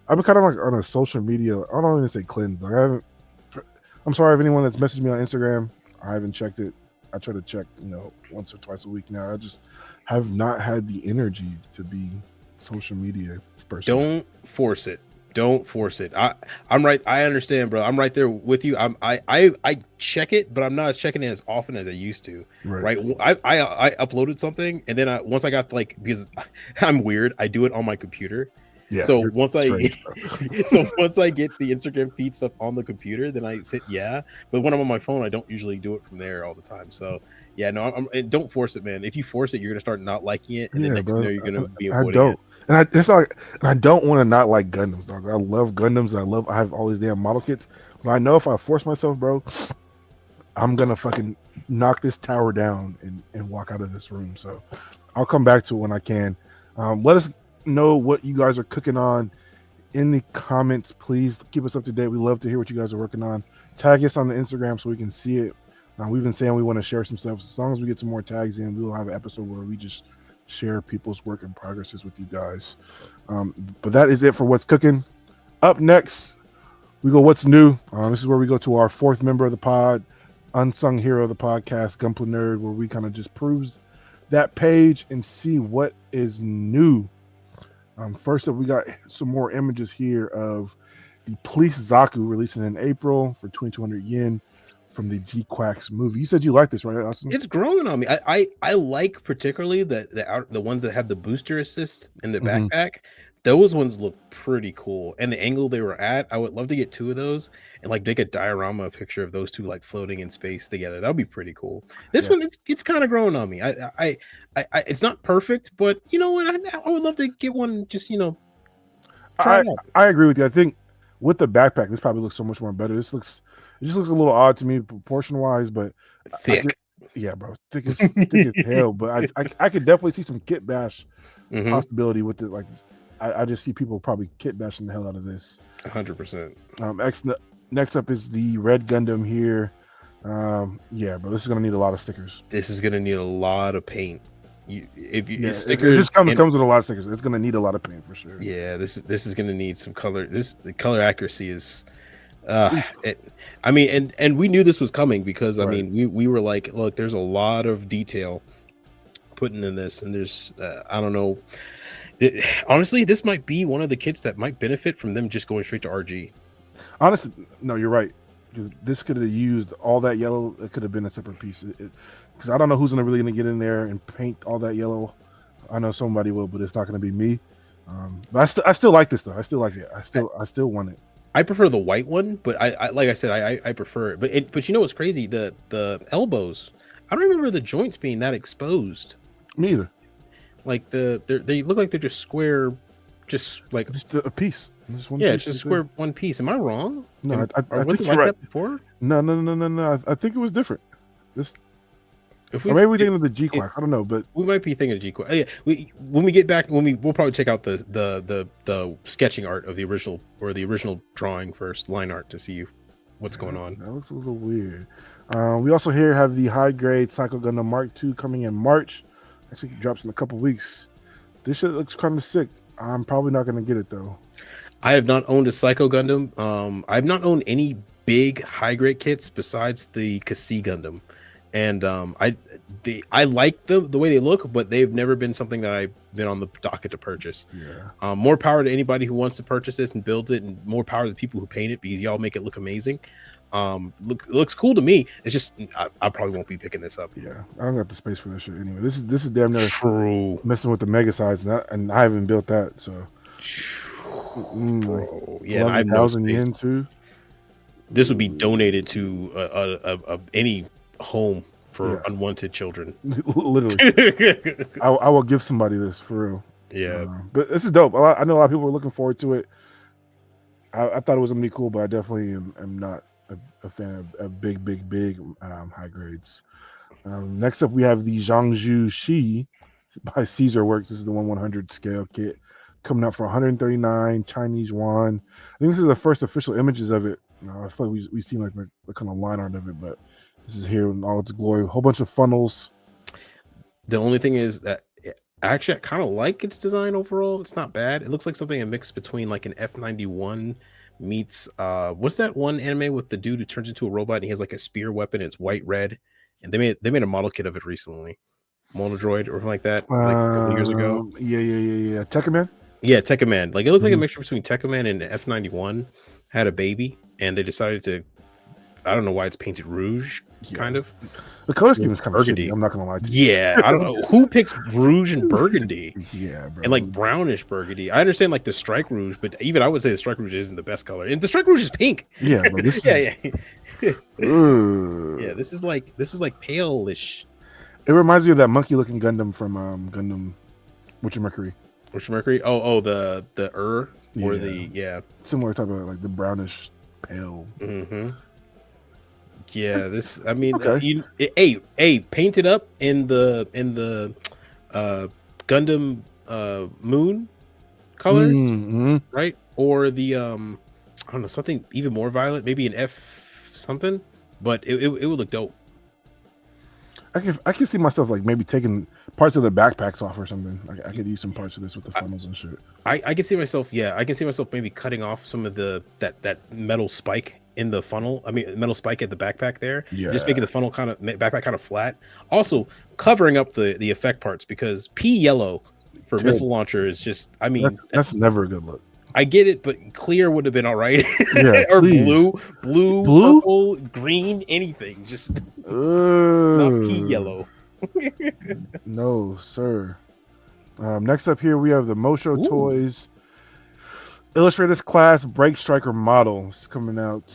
I've been kind of like on a social media. I don't even say cleanse. Like I'm sorry if anyone that's messaged me on Instagram. I haven't checked it. I try to check, once or twice a week now. I just have not had the energy to be social media person. Don't force it. I'm right. I understand, bro. I'm right there with you. I check it, but I'm not checking it as often as I used to. Right. I uploaded something, and then once I got because I'm weird, I do it on my computer. Yeah. So once I get the Instagram feed stuff on the computer, then I sit But when I'm on my phone, I don't usually do it from there all the time. So and don't force it, man. If you force it, you're gonna start not liking it, and the next thing you're gonna be avoiding it. And I don't want to not like Gundams, dog. I love Gundams, and I have all these damn model kits. But I know if I force myself, bro, I'm gonna fucking knock this tower down and walk out of this room. So I'll come back to it when I can. Let us know what you guys are cooking on in the comments. Please keep us up to date. We love to hear what you guys are working on. Tag us on the Instagram so we can see it. We've been saying we want to share some stuff. As long as we get some more tags in, we will have an episode where we just share people's work and progresses with you guys. But that is it for what's cooking. Up next, we go what's new. This is where we go to our fourth member of the pod, unsung hero of the podcast, Gunpla Nerd, where we kind of just peruse that page and see what is new. First up, we got some more images here of the Police Zaku releasing in April for 2,200 yen from the G-Quacks movie. You said you like this, right, Austen? It's growing on me. I like particularly the ones that have the booster assist in the backpack. Those ones look pretty cool. And the angle they were at, I would love to get two of those and like make a diorama picture of those two like floating in space together. That would be pretty cool. This one, it's kind of growing on me. I it's not perfect, but you know what? I would love to get one. Just try it out. I agree with you. I think with the backpack, this probably looks so much more better. It just looks a little odd to me proportion wise, but thick. Bro, thick as hell. But I could definitely see some kit bash possibility with it. Like I just see people probably kit bashing the hell out of this. 100%. Next up is the Red Gundam here. Bro, this is gonna need a lot of stickers. This is gonna need a lot of paint. Stickers. If this comes with a lot of stickers, it's gonna need a lot of paint for sure. Yeah, this is gonna need some color. The color accuracy is. I mean, and we knew this was coming because I mean we were like, look, there's a lot of detail putting in this, and there's I don't know. Honestly, this might be one of the kits that might benefit from them just going straight to RG. Honestly, no, you're right. Because this could have used all that yellow. It could have been a separate piece. Because I don't know who's really gonna get in there and paint all that yellow. I know somebody will, but it's not gonna be me. But I still like this though. I still like it. I still want it. I prefer the white one, but I like I said, I prefer it. But you know what's crazy? The elbows. I don't remember the joints being that exposed. Me either. Like they look like they're just square, just a piece. Just one piece, just square one piece. Am I wrong? No, I was think it like that before? No. I think it was different. Or maybe we're thinking of the G-Quacks. I don't know, but we might be thinking of G-Quacks. Yeah, when we get back, we'll probably check out the sketching art of the original drawing first, line art, to see what's going on. That looks a little weird. We also here have the high grade Psycho Gundam Mark II coming in March. Actually, it drops in a couple weeks. This shit looks kind of sick. I'm probably not going to get it though. I have not owned a Psycho Gundam. I've not owned any big high grade kits besides the Kasi Gundam, and I like the way they look, but they've never been something that I've been on the docket to purchase. Yeah. More power to anybody who wants to purchase this and builds it, and more power to the people who paint it, because y'all make it look amazing. Looks cool to me. It's just I probably won't be picking this up. Yeah, I don't got the space for this shit anyway. This is damn near true. Messing with the mega size, and I haven't built that, so. Bro, yeah, 11,000 yen too. This would be donated to any home for unwanted children. Literally, I will give somebody this for real. Yeah, but this is dope. I know a lot of people are looking forward to it. I thought it was gonna be cool, but I definitely am not a fan of big high grades. Next up, we have the Zhangzhou Shi by Caesar Works. This is the 1/100 scale kit coming out for 139 Chinese yuan. I think this is the first official images of it. I feel like we've seen like the kind of line art of it, but this is here in all its glory. A whole bunch of funnels. The only thing is that I kind of like its design overall. It's not bad. It looks like something a mix between like an F91 meets what's that one anime with the dude who turns into a robot and he has like a spear weapon. It's white red, and they made a model kit of it recently. Monodroid or something like that, like a couple years ago. Yeah. Tekkaman? Yeah, Tekkaman. Like it looked like a mixture between Tekkaman and F91 had a baby, and they decided to. I don't know why it's painted rouge, kind of. The color scheme is kind of burgundy. I'm not gonna lie to you. Yeah, I don't know who picks rouge and burgundy. Yeah, bro. And like brownish burgundy. I understand like the strike rouge, but even I would say the strike rouge isn't the best color. And the strike rouge is pink. Yeah, bro, yeah. Yeah, this is like pale-ish. It reminds me of that monkey-looking Gundam from Gundam Mercury. Oh, the or the similar type of like the brownish pale. Mm-hmm. Yeah, this. I mean, okay. Paint it up in the Gundam Moon color, right? Or the I don't know, something even more violent, maybe an F something, but it would look dope. I can see myself like maybe taking parts of the backpacks off or something. I could use some parts of this with the funnels and shit. I can see myself. Yeah, I can see myself maybe cutting off some of that metal spike in the funnel. I mean, metal spike at the backpack there. Yeah, just making the funnel backpack kind of flat. Also covering up the effect parts because P yellow for missile launcher is just. I mean, that's never a good look. I get it, but clear would have been all right. Yeah, or blue, purple, green, anything. Just not pea yellow. No, sir. Next up here, we have the Mosho Toys Illustrators Class Break Striker models coming out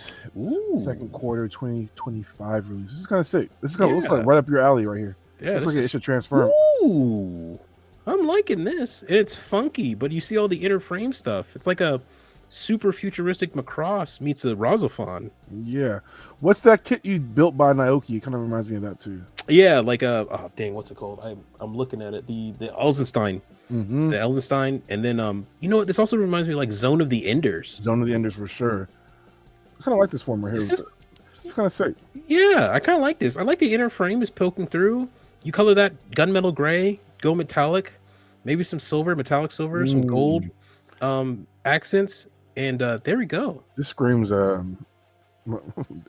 second quarter 2025 release. This is kind of sick. This is kind of looks like right up your alley right here. Yeah, looks like it should transform. Ooh. I'm liking this. It's funky, but you see all the inner frame stuff. It's like a super futuristic Macross meets a Razofan. Yeah. What's that kit you built by Naoki? It kind of reminds me of that too. Yeah, like what's it called? I'm looking at it. The Elzenstein. The Elzenstein. And then you know what? This also reminds me of like Zone of the Enders. Zone of the Enders for sure. I kind of like this form right here. It's kind of sick. Yeah, I kind of like this. I like the inner frame is poking through. You color that gunmetal gray, go metallic. Maybe some silver, metallic silver, some gold accents, and there we go. This screams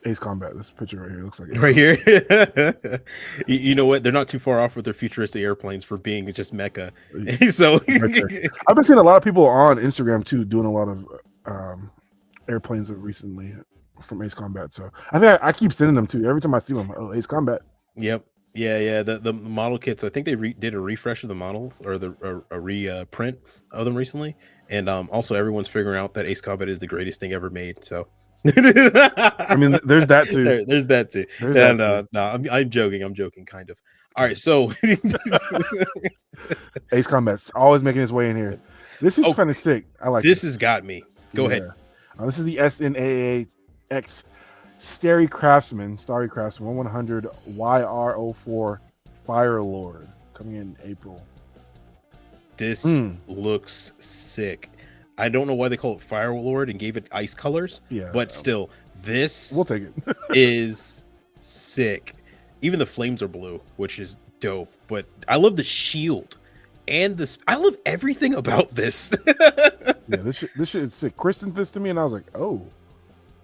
Ace Combat. This picture right here looks like Ace right here. You know what? They're not too far off with their futuristic airplanes for being just mecha. So I've been seeing a lot of people on Instagram too doing a lot of airplanes recently from Ace Combat. So I think I keep sending them too. Every time I see them, Ace Combat. Yep. Yeah. The model kits. I think they did a refresh of the models or a reprint of them recently, and also everyone's figuring out that Ace Combat is the greatest thing ever made. So, I mean, there's that too. There's that too. No, I'm joking. I'm joking, kind of. All right, so Ace Combat's always making his way in here. This is kind of sick. I like this. Has got me. Go ahead. This is the SNAAX. Starry Craftsman 1100 YR04 Fire Lord coming in April. This looks sick. I don't know why they call it Fire Lord and gave it ice colors. Yeah, but still, this we'll take it. Is sick. Even the flames are blue, which is dope. But I love the shield and this. I love everything about this. Yeah, this shit is sick. Chris sent this to me, and I was like, oh.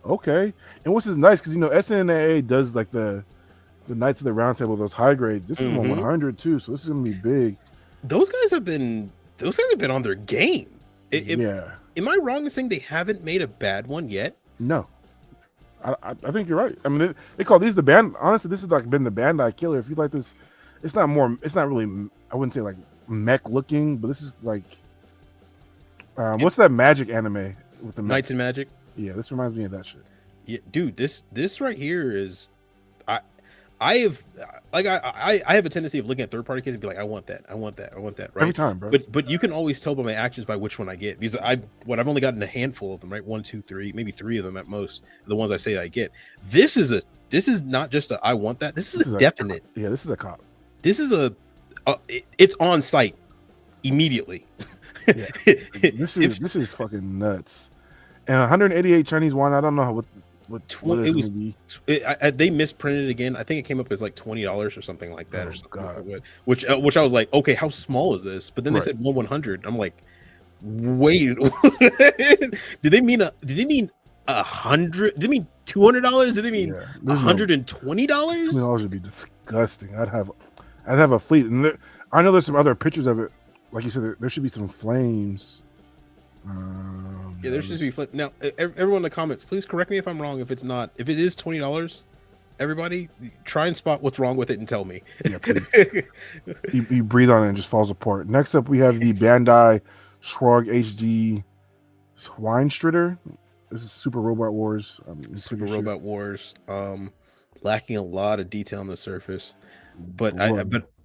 Okay, and what's is nice because SNAA does like the Knights of the Round Table, those high grades. This is 100 too, so this is gonna be big. Those guys have been on their game. Am I wrong in saying they haven't made a bad one yet? No, I think you're right. I mean, they call these the band. Honestly, this has like been the Bandai killer. If you like this, it's not really. I wouldn't say like mech looking, but this is like, what's that magic anime with the Knights and Magic? Yeah, this reminds me of that shit. Yeah, dude, this right here is I I have I have a tendency of looking at third party kids and be like, I want that, right? Every time, bro. But you can always tell by my actions by which one I get, because I've only gotten a handful of them, right? 1, 2, 3, maybe 3 of them at most. The ones I say I get. This is not just a I want that. This is a definite. Yeah, this is a cop. This is it's on site immediately. Yeah. This is fucking nuts. And 188 Chinese yuan. I don't know what it was. They misprinted again. I think it came up as like $20 or something like that, or something. God. Which I was like, okay, how small is this? But then they said 100. I'm like, wait, did they mean 100? Did they mean $200? Did they mean $120? $20 would be disgusting. I'd have a fleet, and I know there's some other pictures of it. Like you said, there should be some flames. Yeah, there should be flip. Now, everyone in the comments, please correct me if I'm wrong. If it is $20, everybody try and spot what's wrong with it and tell me. Yeah, please. you breathe on it and it just falls apart. Next up, we have the Bandai Schwarg HD Schweinstritter. This is Super Robot Wars. Robot Wars. Lacking a lot of detail on the surface, but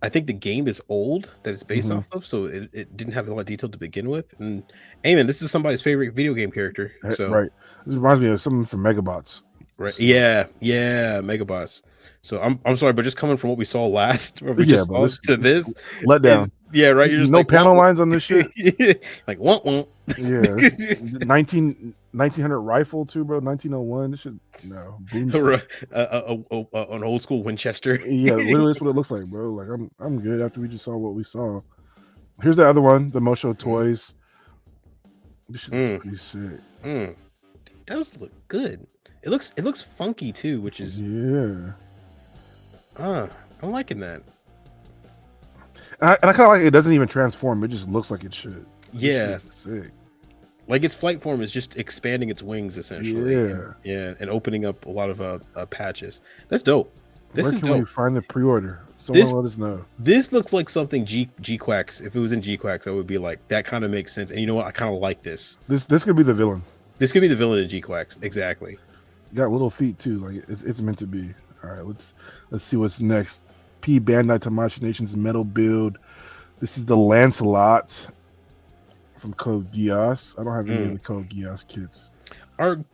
I think the game is old that it's based off of, so it didn't have a lot of detail to begin with. And Eamon, this is somebody's favorite video game character. So right, this reminds me of something from Megabots. Right? So. Yeah, Megabots. So I'm sorry, but just coming from what we saw last, or we just saw to this let down. Yeah, right. You're just no like, panel lines on this shit. Like won't. Yeah, 1900 rifle too, bro. 1901. This shit an old school Winchester. Yeah, literally that's what it looks like, bro. Like I'm good after we just saw what we saw. Here's the other one, the Mosho Toys. This shit's pretty sick. It does look good. It looks funky too, which is I'm liking that. And I kind of like it doesn't even transform. It just looks like it should. Yeah, sick. Like its flight form is just expanding its wings essentially. Yeah, and opening up a lot of patches. That's dope. This Where is can dope. we find the pre-order? Someone let us know. This looks like something G-Quacks. If it was in G-Quacks, I would be like, that kind of makes sense. And you know what? I kind of like this. This could be the villain. This could be the villain in G-Quacks. Exactly. Got little feet too. Like it's meant to be. All right, let's see what's next. Bandai Tamashii Nation's metal build. This is the Lancelot from Code Geass. I don't have any of the Code Geass kits.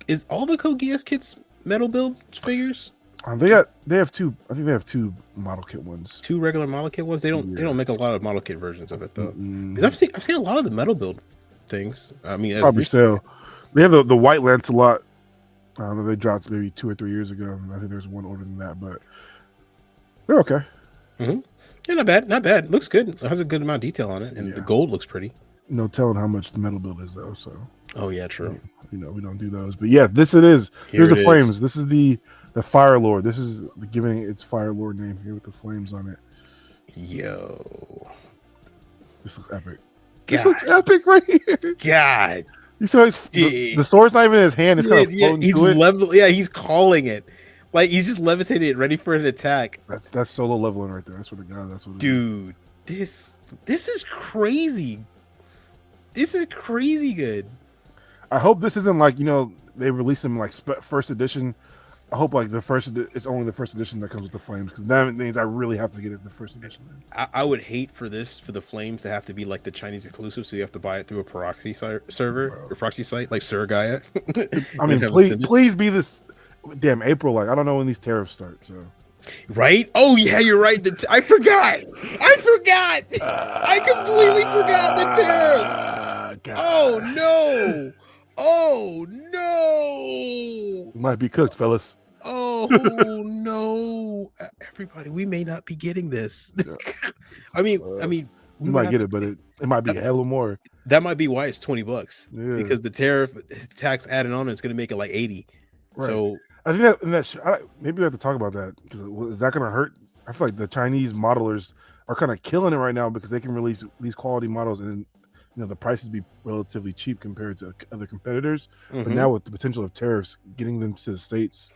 Is all the Code Geass kits metal build figures? They have two. I think they have 2 model kit ones. 2 regular model kit ones. They don't make a lot of model kit versions of it though. Because I've seen a lot of the metal build things. I mean, probably so. They have the white Lancelot that they dropped maybe 2 or 3 years ago. I think there's one older than that, but they're okay. Yeah, not bad. Looks good. It has a good amount of detail on it, and the gold looks pretty. No telling how much the metal build is though. So. Oh yeah, true. We don't do those, but yeah, this it is. Here's the flames. This is the Fire Lord. This is giving its Fire Lord name here with the flames on it. Yo, this looks epic. This looks epic right here. God, you saw the sword's not even in his hand. It's kind of floating he's level. Yeah, he's calling it. Like he's just levitating it, ready for an attack. That's solo leveling right there. That's what the guy. That's what. Dude, this is crazy. This is crazy good. I hope this isn't like they release them like first edition. I hope like it's only the first edition that comes with the flames, because that means I really have to get it the first edition. I would hate for the flames to have to be like the Chinese exclusive, so you have to buy it through a proxy server or proxy site like Suragaya. I mean, please be this. Damn, April. Like I don't know when these tariffs start. So. Right? Oh yeah, you're right. I forgot. I completely forgot the tariffs. Oh no! You might be cooked, fellas. Oh no! Everybody, we may not be getting this. Yeah. I mean, we might get it, but it might be hella more. That might be why it's $20 because the tariff tax added on is going to make it like 80. Right. So I think maybe we have to talk about that, because is that going to hurt? I feel like the Chinese modelers are kind of killing it right now because they can release these quality models and the prices be relatively cheap compared to other competitors. But now with the potential of tariffs, getting them to the States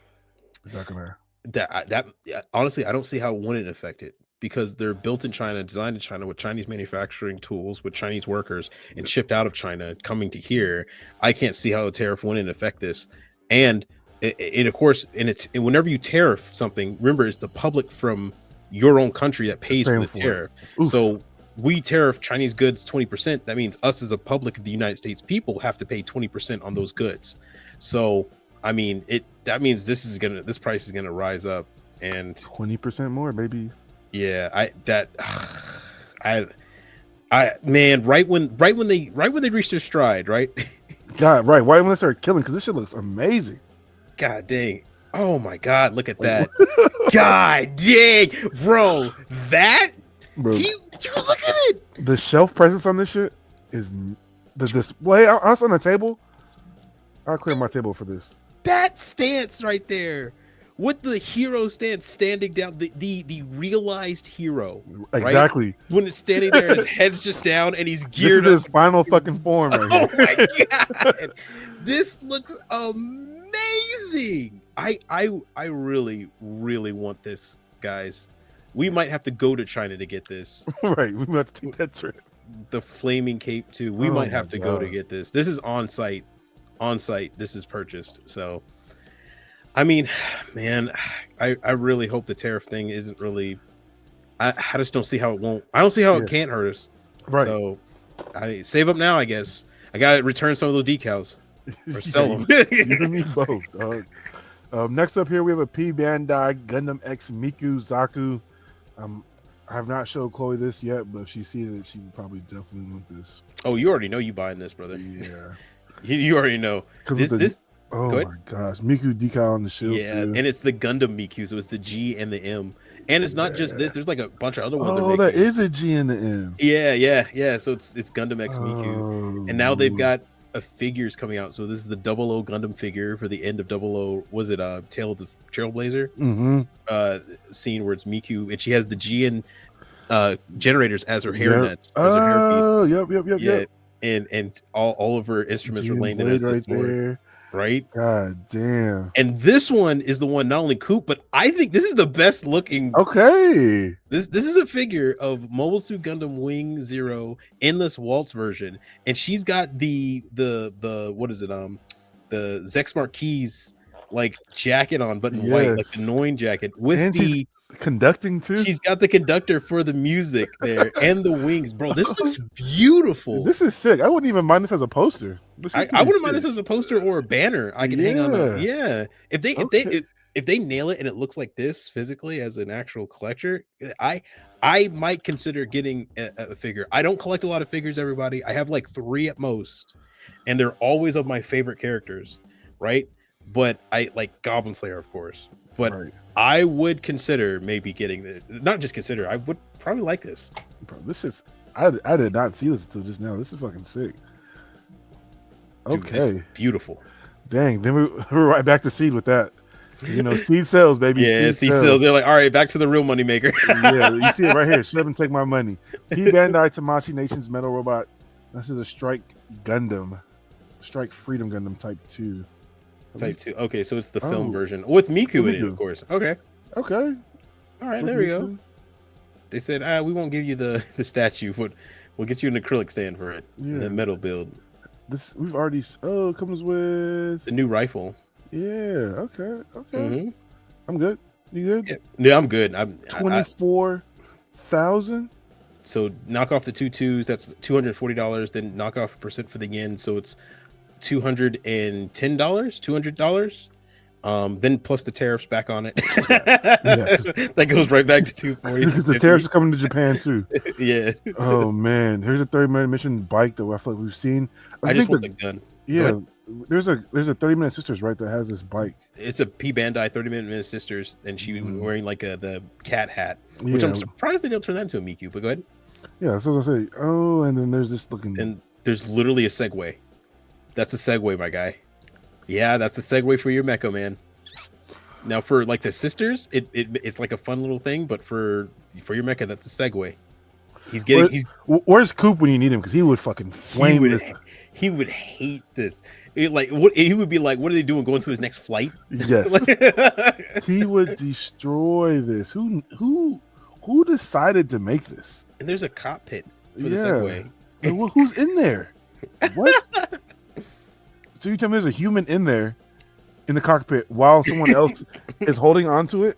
is not going to. That honestly, I don't see how it wouldn't affect it, because they're built in China, designed in China, with Chinese manufacturing tools, with Chinese workers, and shipped out of China, coming to here. I can't see how a tariff wouldn't affect this. And and of course, and whenever you tariff something, remember it's the public from your own country that pays for the tariff. So we tariff Chinese goods 20%. That means us as a public of the United States people have to pay 20% on those goods. So I mean, that means this price is gonna rise up, and 20% more, baby. Yeah, man, right when they reach their stride, right? God, right. Right when they start killing, because this shit looks amazing. God dang. Oh my God, look at that. God dang, bro. That bro, you look at it. The shelf presence on this shit is the display. I was on the table. I'll clear my table for this. That stance right there. With the hero stance standing down, the realized hero. Exactly. Right? When it's standing there, his head's just down and he's geared this is his final fucking form right Oh here. my God. This looks amazing. I really, really want this, guys. We might have to go to China to get this. Right. We might have to take that trip. The flaming cape too. We might have to go to get this. This is on site. On site. This is purchased. So I mean, man, I really hope the tariff thing isn't really. I just don't see how it won't. I don't see how it can't hurt us. Right. So I save up now. I guess I gotta return some of those decals or sell them. You and me both, dog. Next up here we have a P Bandai Gundam X Miku Zaku. I have not showed Chloe this yet, but if she sees it, she would probably definitely want this. Oh, you already know you buying this, brother. Yeah. You already know this. Oh my gosh, Miku decal on the shield. Yeah, too. and it's the Gundam Miku, so it's the G and the M, and it's not just this. There's like a bunch of other ones. Oh, that is a G and the M. Yeah. So it's Gundam X Miku, and now they've got figures coming out. So this is the 00 Gundam figure for the end of 00. Was it Tale of the Trailblazer? Scene where it's Miku, and she has the G and generators as her hair nets. As her hair beads. Yep. And all of her instruments G were laying right as there. Right? God damn. And this one is the one, not only Coop, but I think this is the best looking. Okay. This is a figure of Mobile Suit Gundam Wing Zero Endless Waltz version, and she's got the what is it? The Zex Marquis like jacket on, but in white, like the Noin jacket with and the conducting too. She's got the conductor for the music there and the wings, bro. This looks beautiful. This is sick. I wouldn't even mind this as a poster. I wouldn't mind this as a poster or a banner. I can hang on. Yeah, if they nail it and it looks like this physically as an actual collector, I might consider getting a figure. I don't collect a lot of figures, everybody. I have like 3 at most, and they're always of my favorite characters, right? But I like Goblin Slayer, of course. But I would consider maybe getting the, not just consider, I would probably like this. Bro, this is I did not see this until just now. This is fucking sick. Okay. Dude, beautiful. Dang, then we're right back to Seed with that. You know, Seed sells, baby. Yeah, Seed sells. They're like, all right, back to the real money maker. Yeah, you see it right here. Shut up and take my money. P Bandai Tamashii Nation's Metal Robot. This is a Strike Gundam. Strike Freedom Gundam Type 2. Type 2. Okay, so it's the film version with Miku in it, of course. Okay. All right, there we go. They said, we won't give you the statue, but we'll get you an acrylic stand for it. Yeah. The metal build. This we've already. It comes with the new rifle. Yeah. Okay. I'm good. You good? Yeah, I'm good. I'm 24,000. So knock off the 2 2s. That's $240. Then knock off 1% for the yen. So it's $210. $200. Then plus the tariffs back on it. That goes right back to 240. Because the tariffs are coming to Japan too. Yeah. Oh man, here's a 30-minute mission bike that I feel like we've seen. I just want the gun. Yeah, there's a 30-minute sisters right that has this bike. It's a P Bandai 30-minute sisters, and she was wearing like the cat hat, which I'm surprised they don't turn that into a Miku. But go ahead. Yeah, that's what I was gonna say. Oh, and then there's this looking. And there's literally a Segway. That's a Segway, my guy. Yeah, that's a Segway for your Mecha, man. Now for like the sisters, it's like a fun little thing, but for your Mecha, that's a Segway. Where's Coop when you need him? Because he would fucking flame this. He would hate this. He would be like, what are they doing? Going to his next flight? Yes. He would destroy this. Who decided to make this? And there's a cockpit for the Segway. Well, who's in there? What? So you tell me there's a human in there in the cockpit while someone else is holding onto it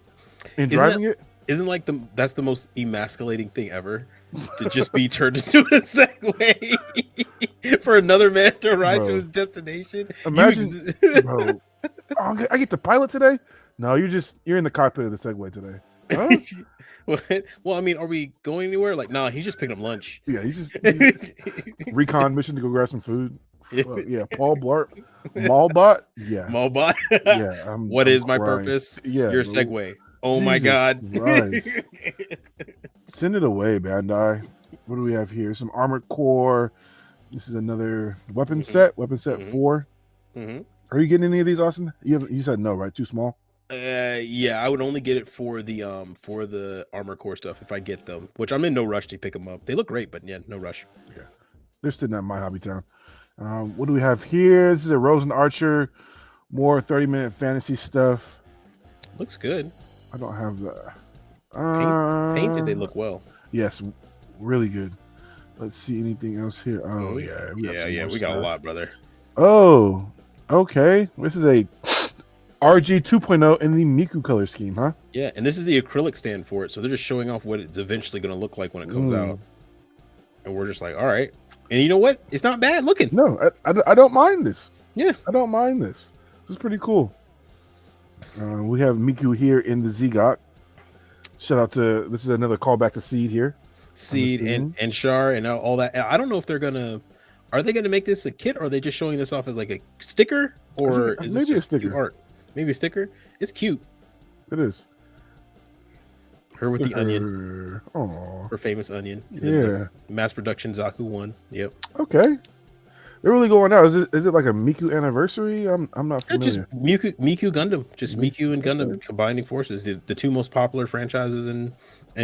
and driving it. Isn't like that's the most emasculating thing ever, to just be turned into a Segway for another man to ride to his destination. Imagine, bro. Oh, I get to pilot today. No, you're in the cockpit of the Segway today. Huh? Well, I mean, are we going anywhere? Like, nah, he's just picking up lunch. Yeah, he's just recon mission to go grab some food. Yeah, Paul Blart, Mallbot. Yeah, Mallbot. Yeah. What is my purpose? Yeah, your Segway. Oh Jesus my God! Send it away, Bandai. What do we have here? Some armored core. This is another weapon set. Weapon set 4. Are you getting any of these, Austen? You said no, right? Too small. Yeah, I would only get it for the armor core stuff if I get them, which I'm in no rush to pick them up. They look great, but yeah, no rush. Yeah, they're sitting at my hobby town. What do we have here? This is a Rose and Archer, more 30-minute fantasy stuff. Looks good. I don't have the painted. They look well. Yes, really good. Let's see anything else here. Oh yeah, we got a lot, brother. Oh, okay. This is a RG 2.0 in the Miku color scheme, huh? Yeah, and this is the acrylic stand for it, so they're just showing off what it's eventually going to look like when it comes out. And we're just like, all right. And you know what? It's not bad looking. No, I don't mind this. Yeah, I don't mind this. This is pretty cool. We have Miku here in the Zigok. Shout out to, this is another callback to Seed here. Seed and Char and all that. I don't know if are they gonna make this a kit, or are they just showing this off as like a sticker, or is this maybe a sticker art? Maybe a sticker. It's cute. It is. Her with the onion. Oh, her famous onion. Yeah. Mass production Zaku 1. Yep. Okay. They're really going out. Is it like a Miku anniversary? I'm not familiar. Just Miku Gundam. Just Miku and Gundam combining forces. The two most popular franchises in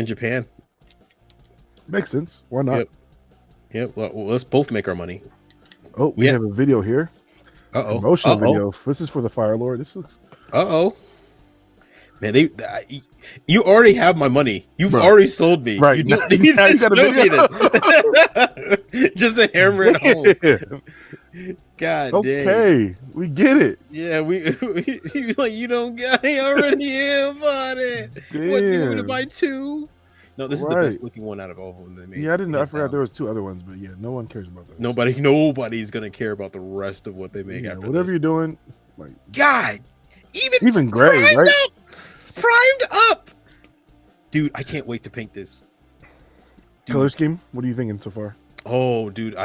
Japan. Makes sense. Why not? Yep. Well, let's both make our money. Oh, we have a video here. Promotional video. This is for the Fire Lord. This looks. Man, you already have my money. You've already sold me. Right. You got a video. Just to hammer it home. God damn. Okay, we get it. Yeah, we like, you don't got it. Already have on it. Damn. What, do you want me to buy 2? No, this is the best looking one out of all of them they made. Yeah, I forgot there was 2 other ones, but yeah, no one cares about those. Nobody's gonna care about the rest of what they make after whatever this. You're doing, like, God, even gray, right? Primed up, dude. I can't wait to paint this. Color scheme. What are you thinking so far? Oh, dude,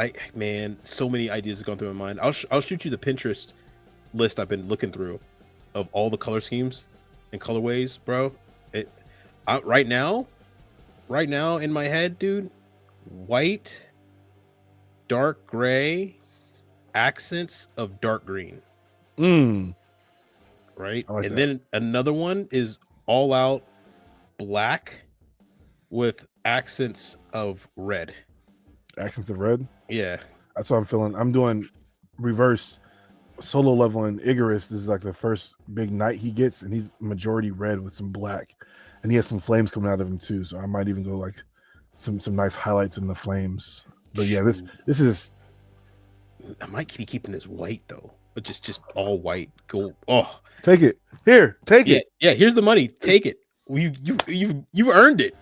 so many ideas have gone through my mind. I'll shoot you the Pinterest list I've been looking through of all the color schemes and colorways, bro. Right now in my head, dude, white, dark gray, accents of dark green. Right, like and then another one is all out black with accents of red. Accents of red. Yeah, that's what I'm feeling. I'm doing reverse solo leveling. Icarus is like the first big knight he gets, and he's majority red with some black, and he has some flames coming out of him too. So I might even go like some nice highlights in the flames. But yeah, this is. I might be keeping this white though, but just all white. Go. Oh, take it here. Take it. Yeah. Here's the money. Take it. You earned it.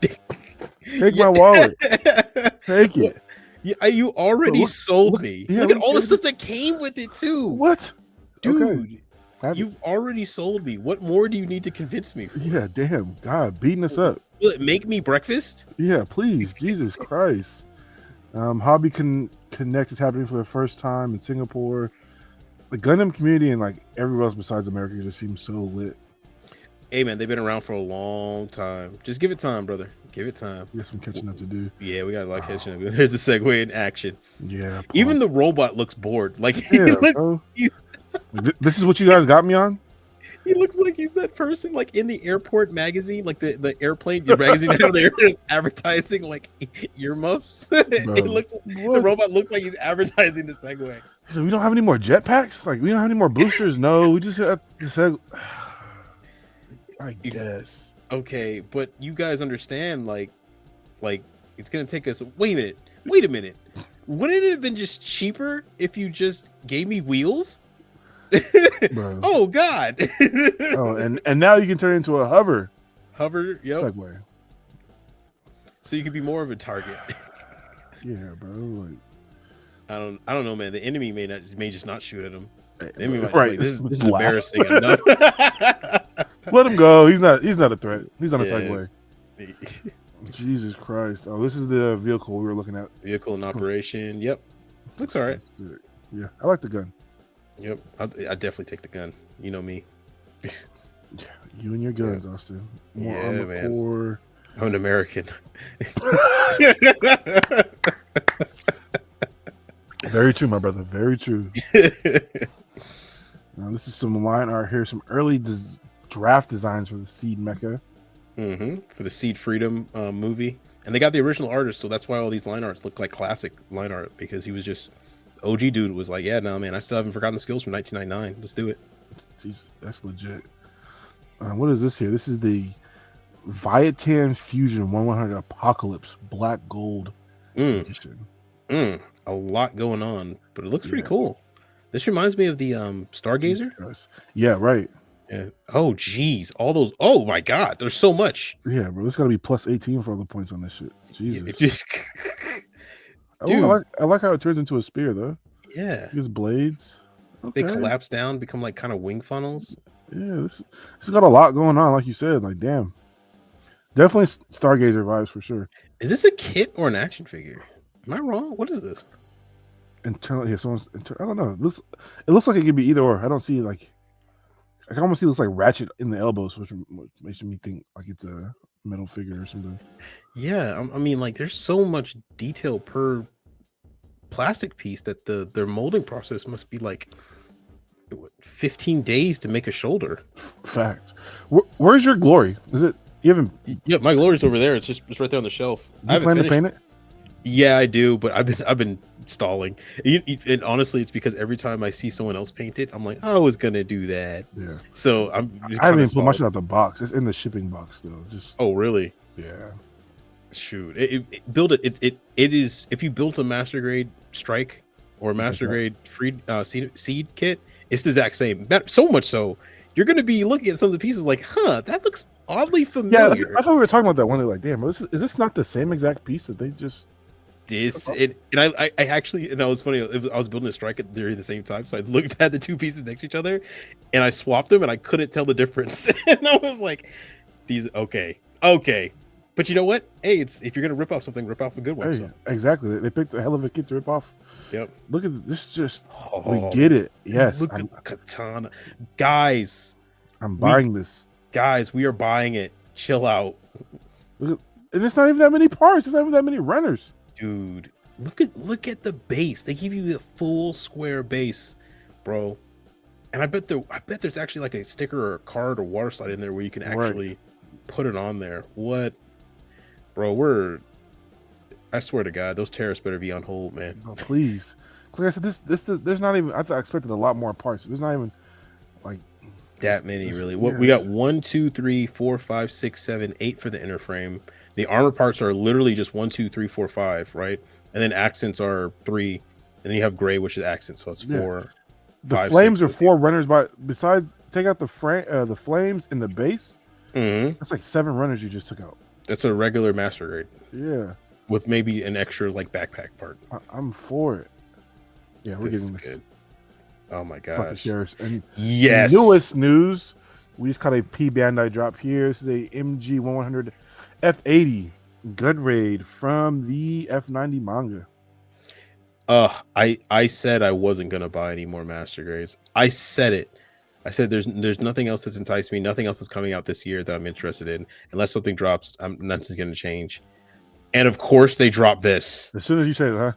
Take my wallet. Take it. You already sold me. Look at all the stuff that came with it too. What, dude? Okay. You've already sold me. What more do you need to convince me for? Yeah, damn. God, beating us up. Will it make me breakfast? Yeah, please. Jesus Christ. Hobby Connect is happening for the first time in Singapore. The Gundam community and like everywhere else besides America just seems so lit. Hey man, they've been around for a long time. Just give it time, brother. Give it time. We got some catching up to do. Yeah, we got a lot catching up. There's the Segway in action. Yeah. Even the robot looks bored. Like this is what you guys got me on? He looks like he's that person like in the airport magazine, like the airplane magazine out there is advertising like earmuffs. The robot looks like he's advertising the Segway. So we don't have any more jetpacks? Like we don't have any more boosters? No, we just have the Segway. I guess. Okay, but you guys understand, like it's gonna take us. Wait a minute. Wouldn't it have been just cheaper if you just gave me wheels? Bro. Oh God. Oh, and now you can turn it into a hover Yep. Segway. So you can be more of a target. Yeah, bro. Like, I don't know, man. The enemy may just not shoot at him. The enemy might right. like, this is Laugh. embarrassing enough. Let him go. He's not a threat. He's on a Yeah. Segway. Jesus Christ. Oh, this is the vehicle we were looking at. Vehicle in operation. Yep. Looks all right. Yeah, I like the gun. Yep. I definitely take the gun. You know me. Yeah, you and your guns, Austin. More Yeah, armor man. core. I'm an American. Very true, my brother. Very true. Now, this is some line art here. Some early draft designs for the Seed Mecha. For the Seed Freedom movie. And they got the original artist, so that's why all these line arts look like classic line art, because he was just OG dude was like, yeah, no, man, I still haven't forgotten the skills from 1999. Let's do it. Jesus, that's legit. What is this here? This is the Viatan Fusion 1100 Apocalypse Black Gold edition. A lot going on, but it looks pretty cool. This reminds me of the Stargazer. Yeah, right. Yeah. Oh, geez. All those. Oh, my God. There's so much. Yeah, bro. It's got to be plus 18 for all the points on this shit. Jesus. It just... Dude. I like how it turns into a spear, though. Yeah. His blades. Okay. They collapse down, become like kind of wing funnels. Yeah, this has got a lot going on, like you said. Like, damn. Definitely Stargazer vibes for sure. Is this a kit or an action figure? Am I wrong? What is this? Internal, yeah, I don't know. It looks like it could be either or. I don't see like, I can almost see it looks like Ratchet in the elbows, which makes me think like it's a metal figure or something. Yeah, I mean, like there's so much detail per plastic piece that their molding process must be like 15 days to make a shoulder. Fact. Where's your glory? Is it? You haven't? Yeah, my glory's over there. It's right there on the shelf. Do you plan to paint it? Yeah, I do, but I've been stalling. And honestly, it's because every time I see someone else paint it, I'm like, I was gonna do that. Yeah. So I haven't even put my shit out the box. It's in the shipping box though. Just. Oh really? Yeah. Shoot. Build it. It is, if you built a master grade strike or a master grade free seed kit, it's the exact same. So much so, you're gonna be looking at some of the pieces like, that looks oddly familiar. Yeah, I thought we were talking about that one day. Like, damn, is this not the same exact piece that they just? I actually, and I was funny. I was building a strike at during the same time, so I looked at the two pieces next to each other, and I swapped them, and I couldn't tell the difference. And I was like, "These okay." But you know what? Hey, if you're gonna rip off something, rip off a good one. Hey, so. Exactly. They picked a hell of a kit to rip off. Yep. Look at this. Just we get it. Yes. Look at the katana, guys. I'm buying this. Guys, we are buying it. Chill out. And it's not even that many parts. It's not even that many runners. Dude, look at the base. They give you a full square base, bro. And I bet there's actually like a sticker or a card or water slide in there where you can actually put it on there. What, bro? I swear to God, those terrorists better be on hold, man. Oh, please. Like I said, there's not even. I expected a lot more parts. There's not even like that many, really. What we got: 1, 2, 3, 4, 5, 6, 7, 8 for the inner frame. The armor parts are literally just 1, 2, 3, 4, 5, right? And then accents are 3, and then you have gray, which is accents, so it's 4. The 5, flames 6, are 4 runners, besides take out the flames in the base. That's like 7 runners you just took out. That's a regular master grade. Yeah, with maybe an extra like backpack part. I'm for it. Yeah, we're getting this. Good. Oh my gosh. Fucking shares. And yes. Newest news. We just caught a P Bandai drop here. This is a MG 1100 F80 gun raid from the F90 manga. I said I wasn't gonna buy any more master grades. I said it. I said there's nothing else that's enticed me, nothing else that's coming out this year that I'm interested in. Unless something drops, nothing's gonna change. And of course they dropped this. As soon as you said it, huh?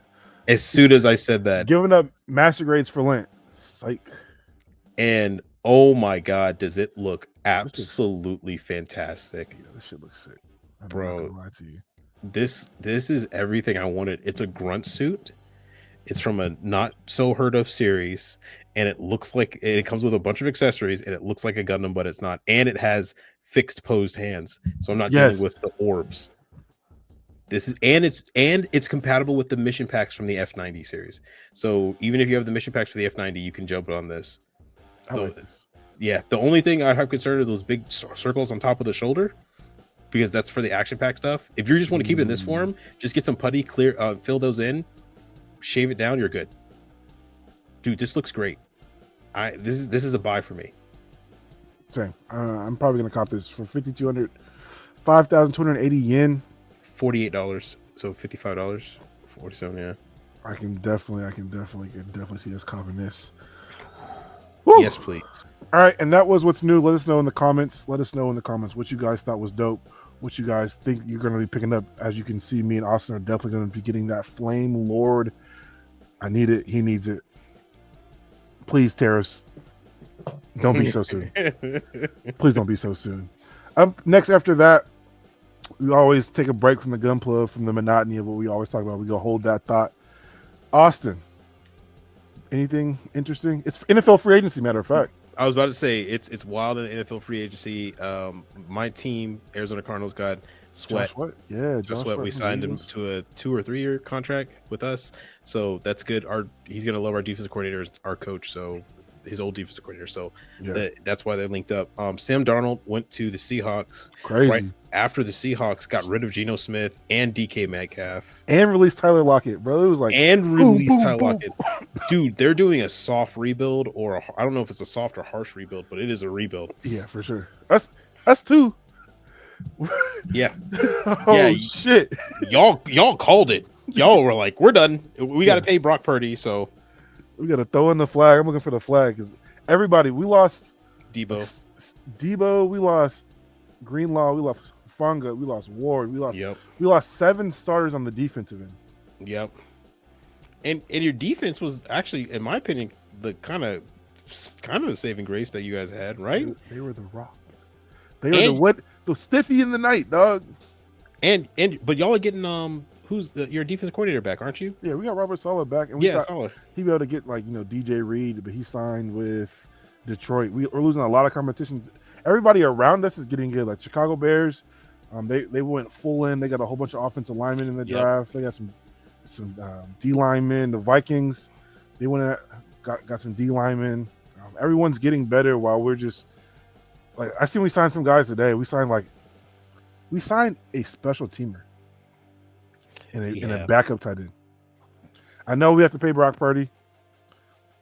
As soon as I said that. Giving up master grades for Lent. Psych. And oh my God, does it look absolutely fantastic. Yeah, this shit looks sick. Bro, not gonna lie to you. This is everything I wanted. It's a grunt suit. It's from a not so heard of series, and it looks like it comes with a bunch of accessories, and it looks like a Gundam, but it's not. And it has fixed posed hands, so I'm not dealing with the orbs. It's compatible with the mission packs from the F90 series. So even if you have the mission packs for the F90, you can jump on this. I like this. Yeah, the only thing I have concern are those big circles on top of the shoulder, because that's for the action pack stuff. If you just want to keep it in this form, just get some putty, fill those in, shave it down, you're good. Dude, this looks great. This is a buy for me. Same. I'm probably gonna cop this for 5,280 yen. $48, so $55, 47. Yeah, I can definitely see us copping this. Woo! Yes, please. All right, and that was what's new. Let us know in the comments. Let us know in the comments what you guys thought was dope. What you guys think you're going to be picking up. As you can see, me and Austen are definitely going to be getting that Flame Lord. I need it. He needs it. Please, Terrace, don't be so soon. Please don't be so soon. Next, after that, we always take a break from the Gunpla, from the monotony of what we always talk about. We go hold that thought. Austen, anything interesting? It's NFL free agency, matter of fact. I was about to say it's wild in the NFL free agency. My team, Arizona Cardinals, got Sweat. Josh Sweat. We signed him to a 2 or 3 year contract with us, so that's good. He's gonna love our defensive coordinator as our coach, so his old defensive coordinator. So that's why they're linked up. Sam Darnold went to the Seahawks. Crazy. Right after the Seahawks got rid of Geno Smith and DK Metcalf and released Tyler Lockett, bro. It was like Tyler Lockett. Dude, they're doing a soft rebuild, or I don't know if it's a soft or harsh rebuild, but it is a rebuild. Yeah, for sure. That's 2. Yeah. Shit. Y'all called it. Y'all were like, we're done. We got to pay Brock Purdy, so we got to throw in the flag. I'm looking for the flag because everybody. We lost Debo. We lost Greenlaw. We lost Funga. We lost Ward. We lost. Yep. We lost 7 starters on the defensive end. Yep. And your defense was actually, in my opinion, the kind of the saving grace that you guys had, right? They were the rock. They were the stiffy in the night, dog. But y'all are getting who's your defensive coordinator back, aren't you? Yeah, we got Robert Saleh back, and we thought Saleh. he'd be able to get DJ Reed, but he signed with Detroit. We're losing a lot of competition. Everybody around us is getting good. Like Chicago Bears, they went full in. They got a whole bunch of offensive linemen in the draft. They got some D linemen. The Vikings, they went in, got some D linemen. Everyone's getting better while we're just like, I seen we signed some guys today. We signed a special teamer and a backup tight end. I know we have to pay Brock Purdy.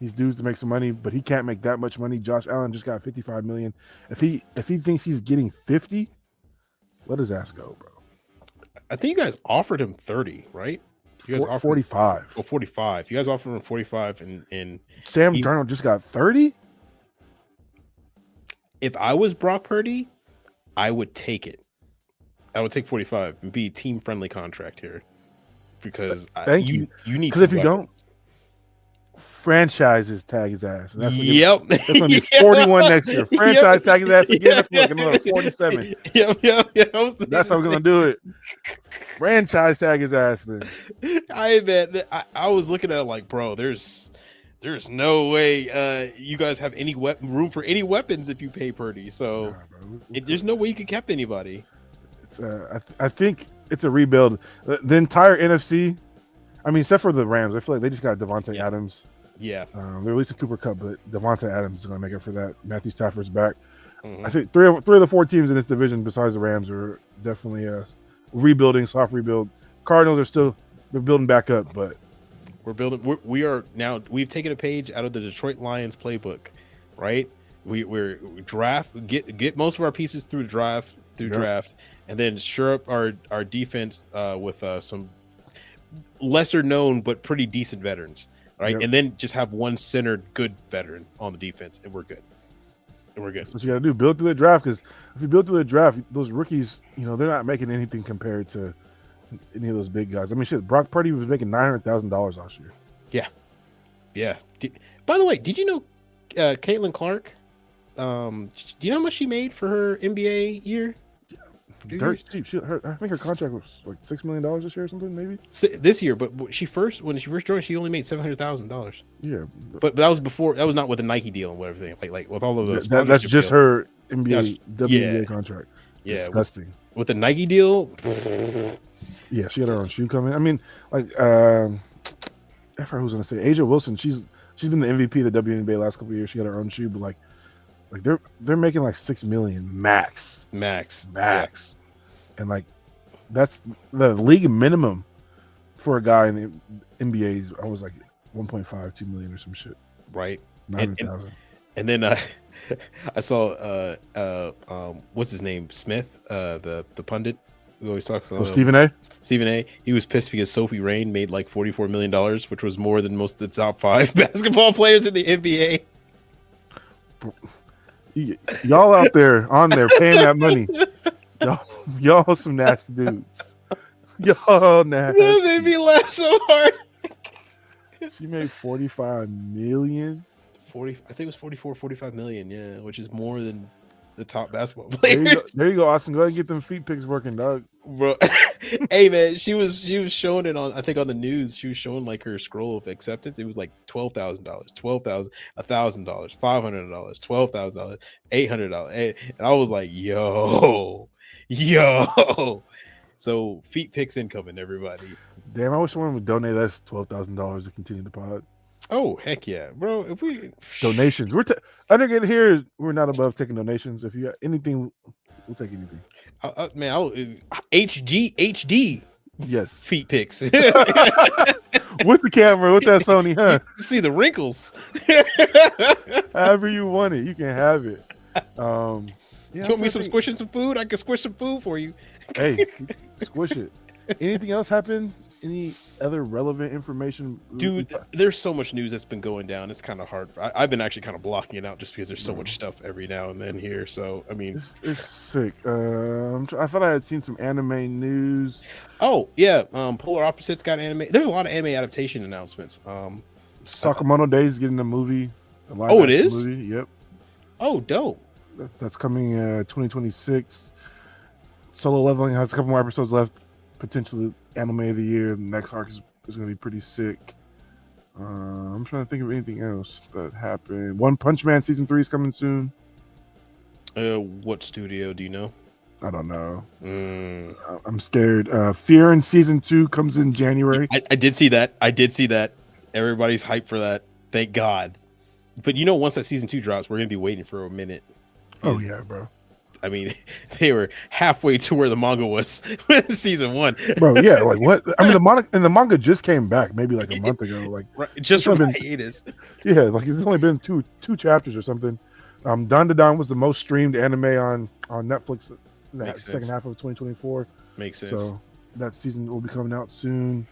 He's due to make some money, but he can't make that much money. Josh Allen just got $55 million. If he thinks he's getting 50, let his ass go, bro. I think you guys offered him 30, right? You guys offered 45. 45. You guys offered him 45, and Sam Darnold just got 30. If I was Brock Purdy, I would take it. I would take 45 and be team friendly contract here, because you need, because if you don't, franchises tag his ass. That's that's gonna be 41 next year. Franchise tag his ass again. That's like another 47. That's how we're gonna do it. Franchise tag his ass then. I was looking at it like, bro, there's no way you guys have any room for any weapons if you pay Purdy. So there's no way you could keep anybody. I think it's a rebuild. The entire NFC, I mean, except for the Rams, I feel like they just got Devontae Adams. Yeah. They released a Cooper Cup, but Devontae Adams is going to make up for that. Matthew Stafford's back. I think three of the 4 teams in this division besides the Rams are definitely rebuilding, soft rebuild. Cardinals are they're building back up, but we've taken a page out of the Detroit Lions playbook, right? We're draft, get most of our pieces through draft, and then shore up our defense with some lesser known but pretty decent veterans, right? And then just have one centered good veteran on the defense, and we're good. That's what you got to do. Build through the draft, because if you build through the draft, those rookies, they're not making anything compared to any of those big guys. I mean, shit, Brock Purdy was making $900,000 last year. Yeah. By the way, did you know Caitlin Clark? Do you know how much she made for her NBA year? Dirt cheap. I think her contract was like $6 million this year or something, maybe this year. But when she first joined, she only made $700,000. Yeah, but that was before. That was not with a Nike deal and whatever. Like with all of those. That's just her NBA WNBA contract. Yeah, disgusting. With the Nike deal. Yeah, she had her own shoe coming. I mean, like I forgot who was gonna say Asia Wilson. She's she's been the MVP of the WNBA last couple of years. She got her own shoe, but like they're making like $6 million max, Yeah. and like that's the league minimum for a guy in the NBA's. I was like 1.5, 2 million or some shit. Right. 900,000. And then I saw what's his name? Smith, the pundit who always talks about Stephen A. Stephen A. He was pissed because Sophie Rain made like $44 million, which was more than most of the top 5 basketball players in the NBA. Y'all out there on there paying that money. Y'all some nasty dudes. Y'all nasty. That made me laugh so hard. She made 45 million. 40, I think it was 44, 45 million, yeah, which is more than the top basketball There players. you go, Austen. Go ahead and get them feet pics working, dog. Bro, hey man, she was showing it on, I think on the news. She was showing like her scroll of acceptance. It was like $12,000, $12,000, $1,000, $500, $12,000, $800, and I was like, yo. So feet pics incoming, everybody. Damn, I wish someone would donate us $12,000 to continue the pod. Oh heck yeah, bro! If we donations, Undergated here. We're not above taking donations. If you got anything, we'll take anything. Man, HD, yes, feet pics with the camera, with that Sony, huh? You see the wrinkles. However you want it, you can have it. Yeah, you want me some squishing some food? I can squish some food for you. Hey, squish it. Anything else happen? Any other relevant information? Dude, there's so much news that's been going down. It's kind of hard. I've been actually kind of blocking it out just because there's so much stuff every now and then here. So, I mean, it's sick. I thought I had seen some anime news. Oh, yeah. Polar Opposites got anime. There's a lot of anime adaptation announcements. Sakamoto Days getting a movie. It is? Movie. Yep. Oh, dope. That's coming 2026. Solo Leveling has a couple more episodes left. Potentially anime of the year. The next arc is going to be pretty sick. I'm trying to think of anything else that happened. One Punch Man season 3 is coming soon. What studio do you know? I don't know. I'm scared. Fear in season 2 comes in January. I did see that. Everybody's hyped for that. Thank God. But once that season 2 drops, we're going to be waiting for a minute. Oh yeah, bro. I mean, they were halfway to where the manga was in season 1. Bro, yeah, like what? I mean, the manga just came back maybe like a month ago. Like just from hiatus. Yeah, like it's only been two chapters or something. Dandadan was the most streamed anime on Netflix in that second half of 2024. Makes sense. So that season will be coming out soon.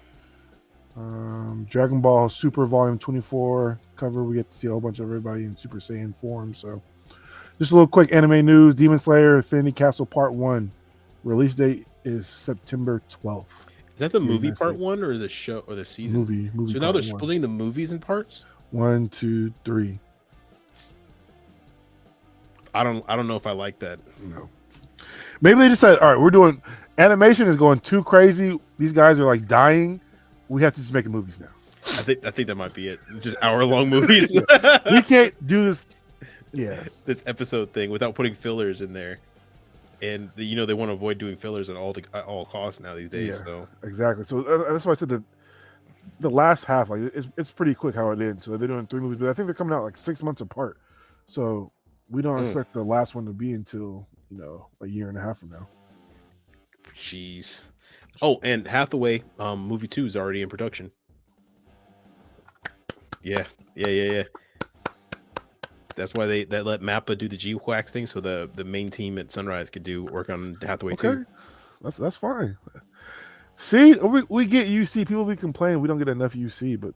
Dragon Ball Super Volume 24 cover. We get to see a whole bunch of everybody in Super Saiyan form. So just a little quick anime news. Demon Slayer Infinity Castle Part 1. Release date is September 12th. Is that the movie part 1 or the show or the season? Movie. So now they're splitting the movies in parts? 1, 2, 3. I don't know if I like that. No. Maybe they just said, all right, we're doing animation is going too crazy. These guys are like dying. We have to just make movies now. I think that might be it. Just hour-long movies. We can't do this. Yeah, this episode thing without putting fillers in there, and they want to avoid doing fillers at all costs now these days. Yeah, so exactly. So that's why I said the last half, like it's pretty quick how it ends. So they're doing 3 movies, but I think they're coming out like 6 months apart. So we don't expect the last one to be until a year and a half from now. Jeez. Oh, and Hathaway movie 2 is already in production. Yeah. That's why they let Mappa do the G-Wax thing, so the main team at Sunrise could work on Hathaway too. That's fine. See, we get UC. People be complaining we don't get enough UC, but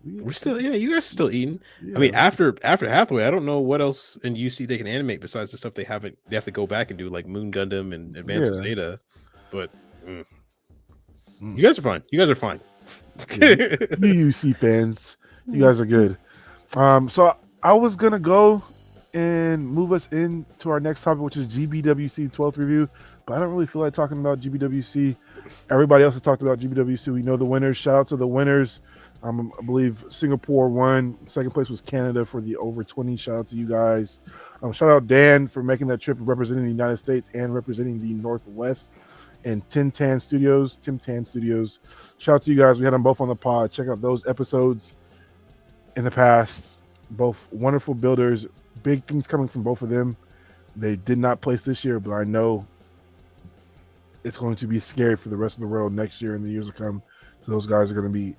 we're still you guys are still eating. Yeah. I mean, after Hathaway, I don't know what else in UC they can animate besides the stuff they have to go back and do, like Moon Gundam and Advance of Zeta. But you guys are fine. You UC fans, you guys are good. So I was gonna go and move us into our next topic, which is GBWC 12th review, but I don't really feel like talking about GBWC. Everybody else has talked about GBWC. We know the winners. Shout out to the winners. I believe Singapore won. Second place was Canada for the over 20. Shout out to you guys. Shout out Dan for making that trip, representing the United States and representing the Northwest. And Tim Tan Studios. Shout out to you guys. We had them both on the pod. Check out those episodes. in the past. Both wonderful builders, big things coming from both of them. They did not place this year, but I know it's going to be scary for the rest of the world next year and the years to come. So those guys are going to be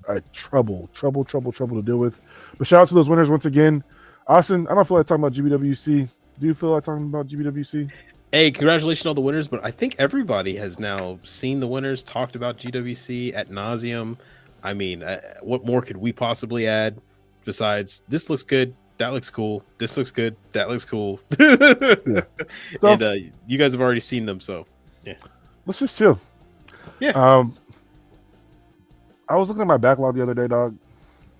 a trouble to deal with. But shout out to those winners once again. Austen, I don't feel like talking about GBWC. Do you feel like talking about GBWC? Hey, congratulations on all the winners, but I think everybody has now seen the winners, talked about GWC at nauseum. I mean, what more could we possibly add besides this looks good, that looks cool, this looks good, that looks cool. Yeah. So, And you guys have already seen them, so yeah. Let's just chill. Yeah. I was looking at my backlog the other day, dog,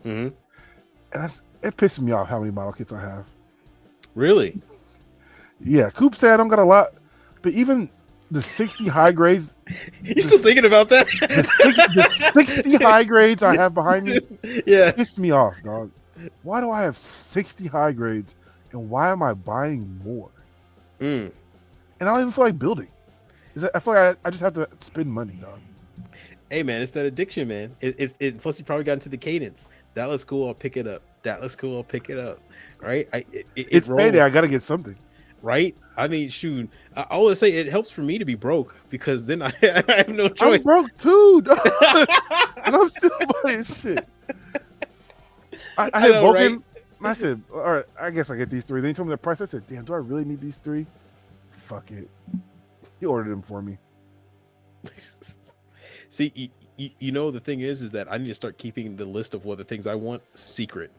Mm-hmm. and it pissed me off how many model kits I have. Really? Yeah, Coop said I don't got a lot, but even the 60 high grades. You still thinking about that? The 60 high grades I have behind me, Yeah. pissed me off, dog. Why do I have 60 high grades, and why am I buying more? Mm. And I don't even feel like building. I feel like I just have to spend money, dog. Hey man, it's that addiction, man. Plus you probably got into the cadence. That looks cool, I'll pick it up. That looks cool, I'll pick it up. Right? It's payday. I gotta get something. Right? I mean, shoot. I always say it helps for me to be broke because then I have no choice. I'm broke too, dog. And I'm still buying shit. I had broken. Right? And I said, all right, I guess I get these three. Then he told me the price. I said, damn, do I really need these three? Fuck it. He ordered them for me. See, you know, the thing is that I need to start keeping the list of what the things I want secret.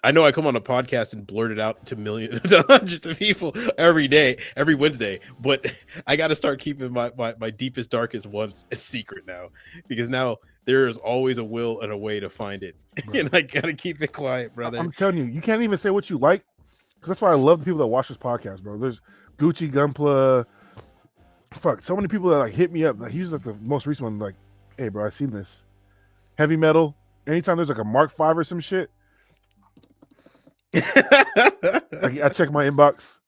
I know I come on a podcast and blurt it out to millions, to hundreds of people every day, every Wednesday, but I got to start keeping my deepest, darkest wants a secret now, because now there is always a will and a way to find it. Right. And I got to keep it quiet, brother. I'm telling you, you can't even say what you like, because that's why I love the people that watch this podcast, bro. There's Gucci, Gunpla, fuck, so many people that like hit me up. Like, he was like the most recent one, like, hey, bro, I seen this. Heavy metal. Anytime there's like a Mark V or some shit, I check my inbox.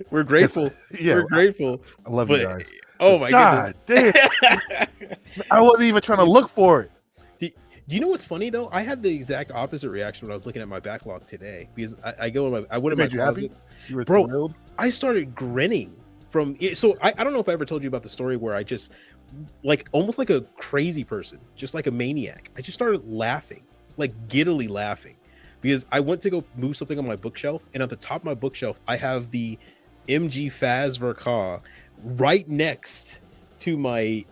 We're grateful. Yeah, we're grateful. I love you guys. Oh my God, goodness! Damn. I wasn't even trying to look for it. Do you know what's funny though? I had the exact opposite reaction when I was looking at my backlog today, because I went in my closet. You were bro, thrilled? I started grinning from it. So I don't know if I ever told you about the story where I just, like, almost like a crazy person, just like a maniac, I just started laughing, like giddily laughing, because I went to go move something on my bookshelf, and at the top of my bookshelf I have the MG Faz Verka right next to my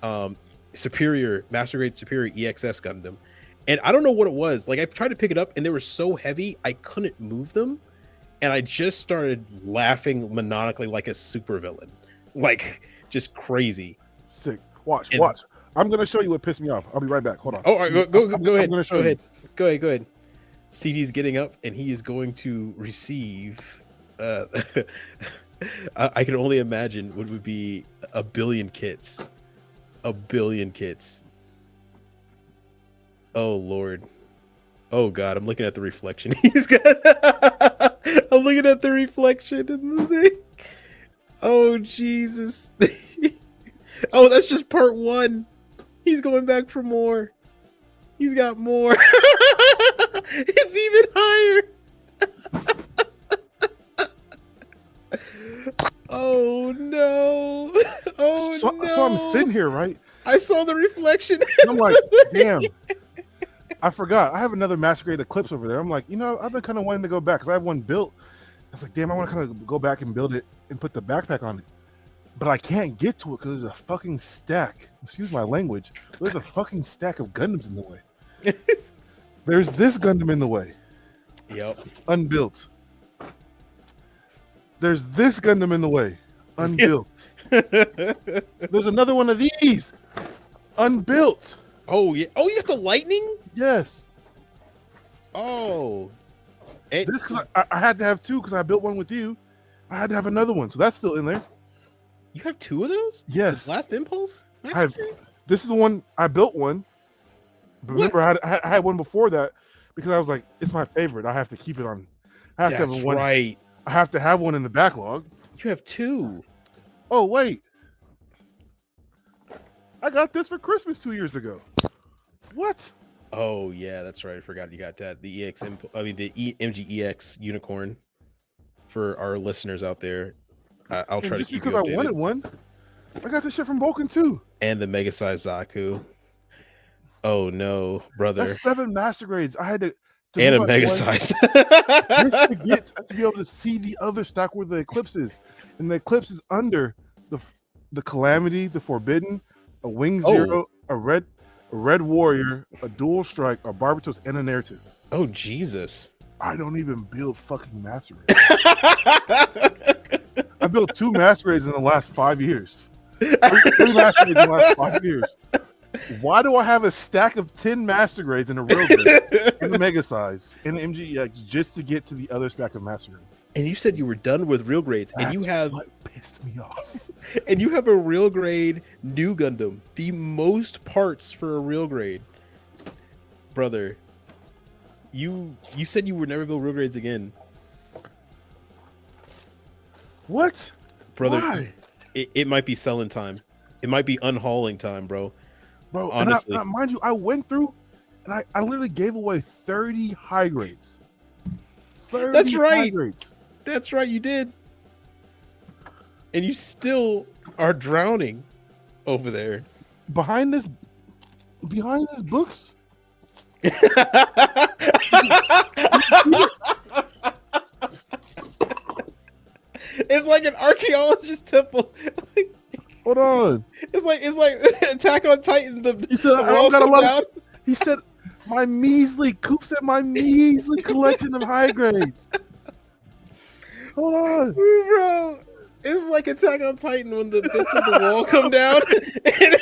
superior master grade superior EXS Gundam, and I don't know what it was. Like, I tried to pick it up and they were so heavy I couldn't move them, and I just started laughing maniacally like a supervillain, like just crazy. Sick. Watch. I'm gonna show you what pissed me off. I'll be right back. Hold on. Oh, all right, go ahead. Go ahead. CD's getting up and he is going to receive. I can only imagine what would be a billion kits. A billion kits. Oh Lord. Oh God, I'm looking at the reflection. He's got. I'm looking at the reflection in the thing. Oh Jesus. Oh, that's just part one. He's going back for more. He's got more. It's even higher. Oh no. Oh no. So I'm sitting here, right? I saw the reflection. And I'm like, damn. I forgot. I have another Masquerade Eclipse over there. I'm like, I've been kind of wanting to go back because I have one built. I was like, damn, I want to kind of go back and build it and put the backpack on it. But I can't get to it because there's a fucking stack. Excuse my language. There's a fucking stack of Gundams in the way. There's this Gundam in the way. Yep. Unbuilt. There's this Gundam in the way. Unbuilt. There's another one of these. Unbuilt. Oh yeah. Oh, you have the lightning? Yes. Oh. This because I had to have two because I built one with you. I had to have another one, so that's still in there. You have two of those? Yes. Last Impulse? This is the one I built one. But remember, I had one before that because I was like, it's my favorite. I have to keep it on. I have to have one. Right. I have to have one in the backlog. You have two. Oh wait, I got this for Christmas 2 years ago. What? Oh yeah, that's right. I forgot you got that. The MGEX unicorn for our listeners out there. I'll And try to just keep you because I updated. wanted one, I got this shit from Vulcan too. And the mega size Zaku. Oh no, brother. That's 7 master grades. I had to And move a out the mega way size. just to get to be able to see the other stack where the Eclipse is. And the Eclipse is under the Calamity, the Forbidden, a Wing Zero, a red warrior, a dual strike, a Barbatos, and a narrative. Oh Jesus. I don't even build fucking master grades. I built 2 master grades in the last 5 years. 3 master grades in the last 5 years. Why do I have a stack of 10 master grades in a real grade, in the mega size, in the MGEX, just to get to the other stack of master grades? And you said you were done with real grades, That's and you have what pissed me off. And you have a real grade new Gundam, the most parts for a real grade, brother. You said you would never build real grades again, What, brother? Why? It might be selling time. It might be unhauling time, bro. Bro, Honestly, and mind you, I went through and I literally gave away 30 high grades. 30 That's high right. grades. That's right, you did. And you still are drowning over there. Behind these books. It's like an archaeologist temple. Hold on. It's like Attack on Titan. He said, the I don't walls got a come lot down. He said, Coop said my measly collection of high grades. Hold on. Bro, it's like Attack on Titan when the bits of the wall come down and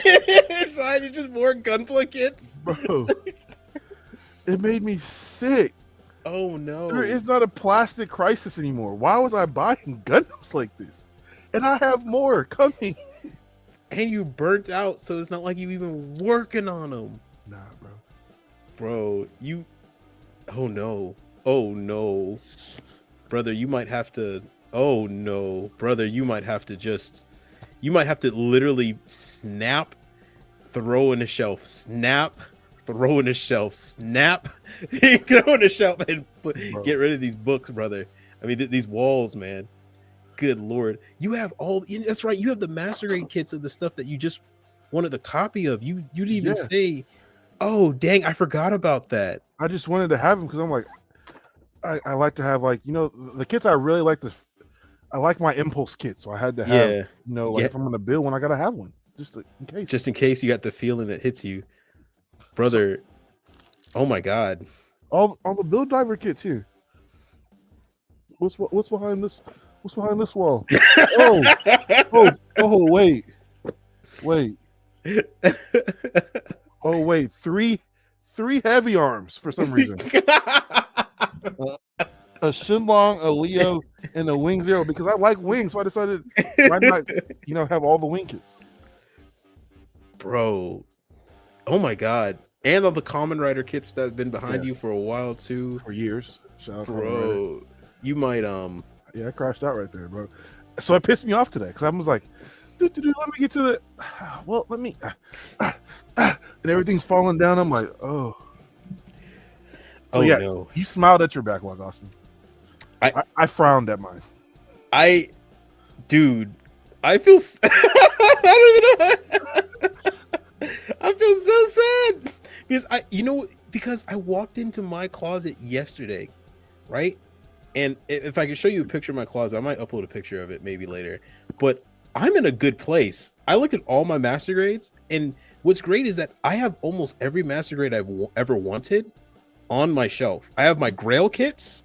inside is just more Gunpla kits. Bro, it made me sick. Oh no. There is not a plastic crisis anymore. Why was I buying Gundams like this? And I have more coming. And you burnt out, so it's not like you even working on them. Nah, bro. Bro, you... Oh no. Oh no. Brother, you might have to... Oh no. Brother, you might have to just... You might have to literally snap, throw in the shelf, snap, throw in the shelf, snap, throw in the shelf, and get rid of these books, brother. I mean, these walls, man. Good Lord. You have all... That's right. You have the master grade kits of the stuff that you just wanted a copy of. You didn't even say... Oh, dang. I forgot about that. I just wanted to have them because I'm like... I like to have, like, you know, the kits I really like to... I like my impulse kit, so I had to have, you know, like if I'm gonna build one, I gotta have one just in case. Just in case you got the feeling that hits you, brother. Oh my God! All the build diver kits here. What's behind this? What's behind this wall? oh, wait. Oh wait, three heavy arms for some reason. A Shinlong, a Leo, and a Wing Zero because I like wings, so I decided why not, you know, have all the wing kits. Bro, oh my God! And all the Common Rider kits that have been behind you for a while too, for years. Shout out bro. You might yeah, I crashed out right there, bro. So it pissed me off today because I was like, let me get to the let me and everything's falling down. I'm like, oh. So yeah, no. You smiled at your backlog, Austen. I frowned at mine. Dude, I feel I don't even know. I feel so sad because I walked into my closet yesterday, right? And if I could show you a picture of my closet, I might upload a picture of it maybe later. But I'm in a good place. I looked at all my master grades, and what's great is that I have almost every master grade I've ever wanted on my shelf. I have my Grail kits,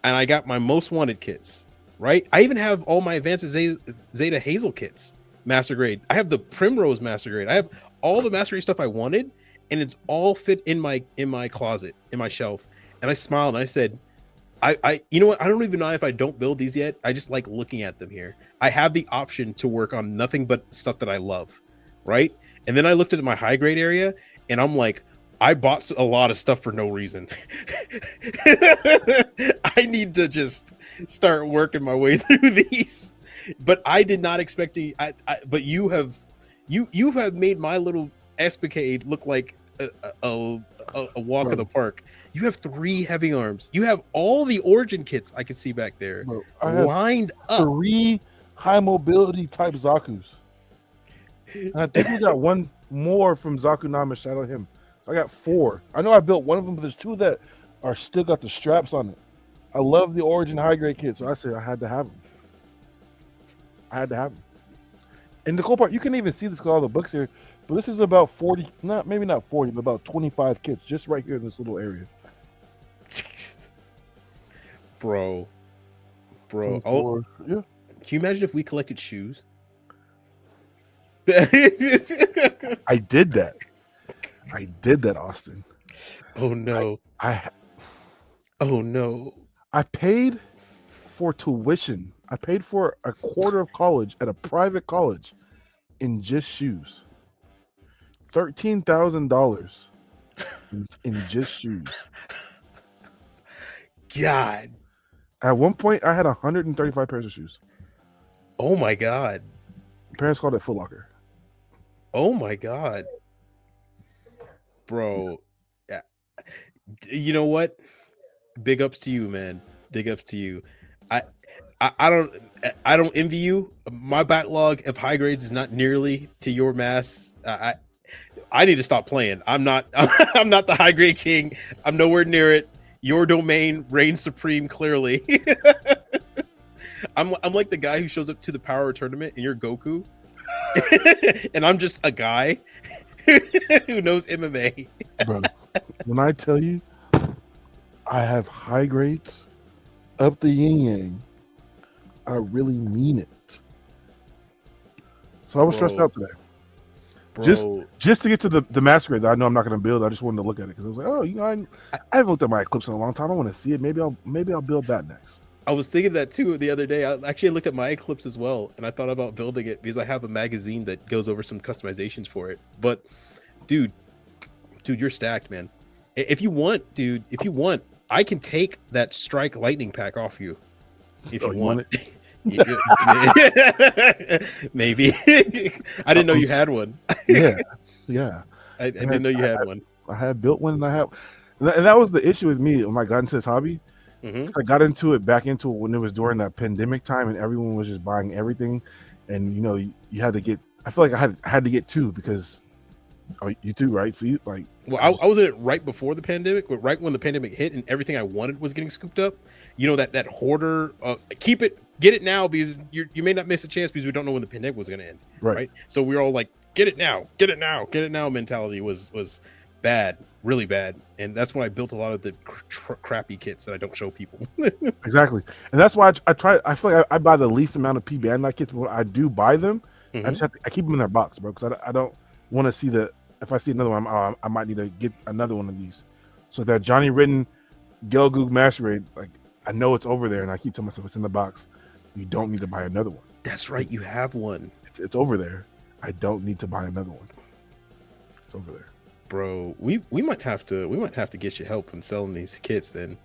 and I got my most wanted kits, right? I even have all my advanced Zeta Hazel kits, master grade. I have the Primrose master grade. I have all the master grade stuff I wanted, and it's all fit in my closet, in my shelf. And I smiled and I said, you know what? I don't even know if I don't build these yet. I just like looking at them here. I have the option to work on nothing but stuff that I love, right? And then I looked at my high grade area, and I'm like, I bought a lot of stuff for no reason. I need to just start working my way through these. But I did not expect to. But you have made my little Espicade look like a walk in the park. You have 3 heavy arms. You have all the origin kits I can see back there, Bro, I have lined up. 3 high mobility type Zaku's. And I think we got one more from Zakunama. Shout out him. So I got 4. I know I built one of them, but there's 2 that are still got the straps on it. I love the Origin high grade kit, so I said I had to have them. And the cool part, you can even see this with all the books here, but this is about 40, maybe not 40, but about 25 kits just right here in this little area. Bro. Oh, yeah. Can you imagine if we collected shoes? I did that, Austen. Oh no. Oh no. I paid for tuition. I paid for a quarter of college at a private college in just shoes. $13,000 in just shoes. God. At one point, I had 135 pairs of shoes. Oh my God. Parents called it Foot Locker. Oh my God. Bro. Yeah. You know what? Big ups to you, man. Big ups to you. I don't envy you. My backlog of high grades is not nearly to your mass. I need to stop playing. I'm not I'm not the high grade king. I'm nowhere near it. Your domain reigns supreme, clearly. I'm like the guy who shows up to the Power tournament and you're Goku. And I'm just a guy who knows MMA. Bro, when I tell you I have high grades up the yin yang, I really mean it. So I was stressed out today. Bro. Just to get to the master grade that I know I'm not going to build. I just wanted to look at it because I was like, oh, you know, I haven't looked at my Eclipse in a long time. I want to see it. Maybe I'll build that next. I was thinking that too the other day. I actually looked at my Eclipse as well, and I thought about building it because I have a magazine that goes over some customizations for it. But dude, you're stacked, man. If you want, I can take that Strike Lightning pack off you. If you want it. Maybe. I didn't know you had one. Yeah. I didn't know you had one. I had built one, and that was the issue with me when I got into this hobby. I got back into it when it was during that pandemic time, and everyone was just buying everything, and you know you had to get. I feel like I had to get 2 because you too, right? So you like. Well, I was in it right before the pandemic, but right when the pandemic hit and everything I wanted was getting scooped up. You know that hoarder, get it now because you may not miss a chance because we don't know when the pandemic was going to end, right? So we were all like, get it now mentality was bad, really bad, and that's when I built a lot of the crappy kits that I don't show people. Exactly, and that's why I try. I feel like I buy the least amount of P Bandai kits, but when I do buy them, I just I keep them in their box, bro, because I don't want to see if I see another one, I might need to get another one of these. So that Johnny Written Gelgoog Master Raid, like I know it's over there, and I keep telling myself it's in the box. You don't need to buy another one. That's right, you have one. It's over there. I don't need to buy another one. It's over there, bro. We might have to get you help in selling these kits then.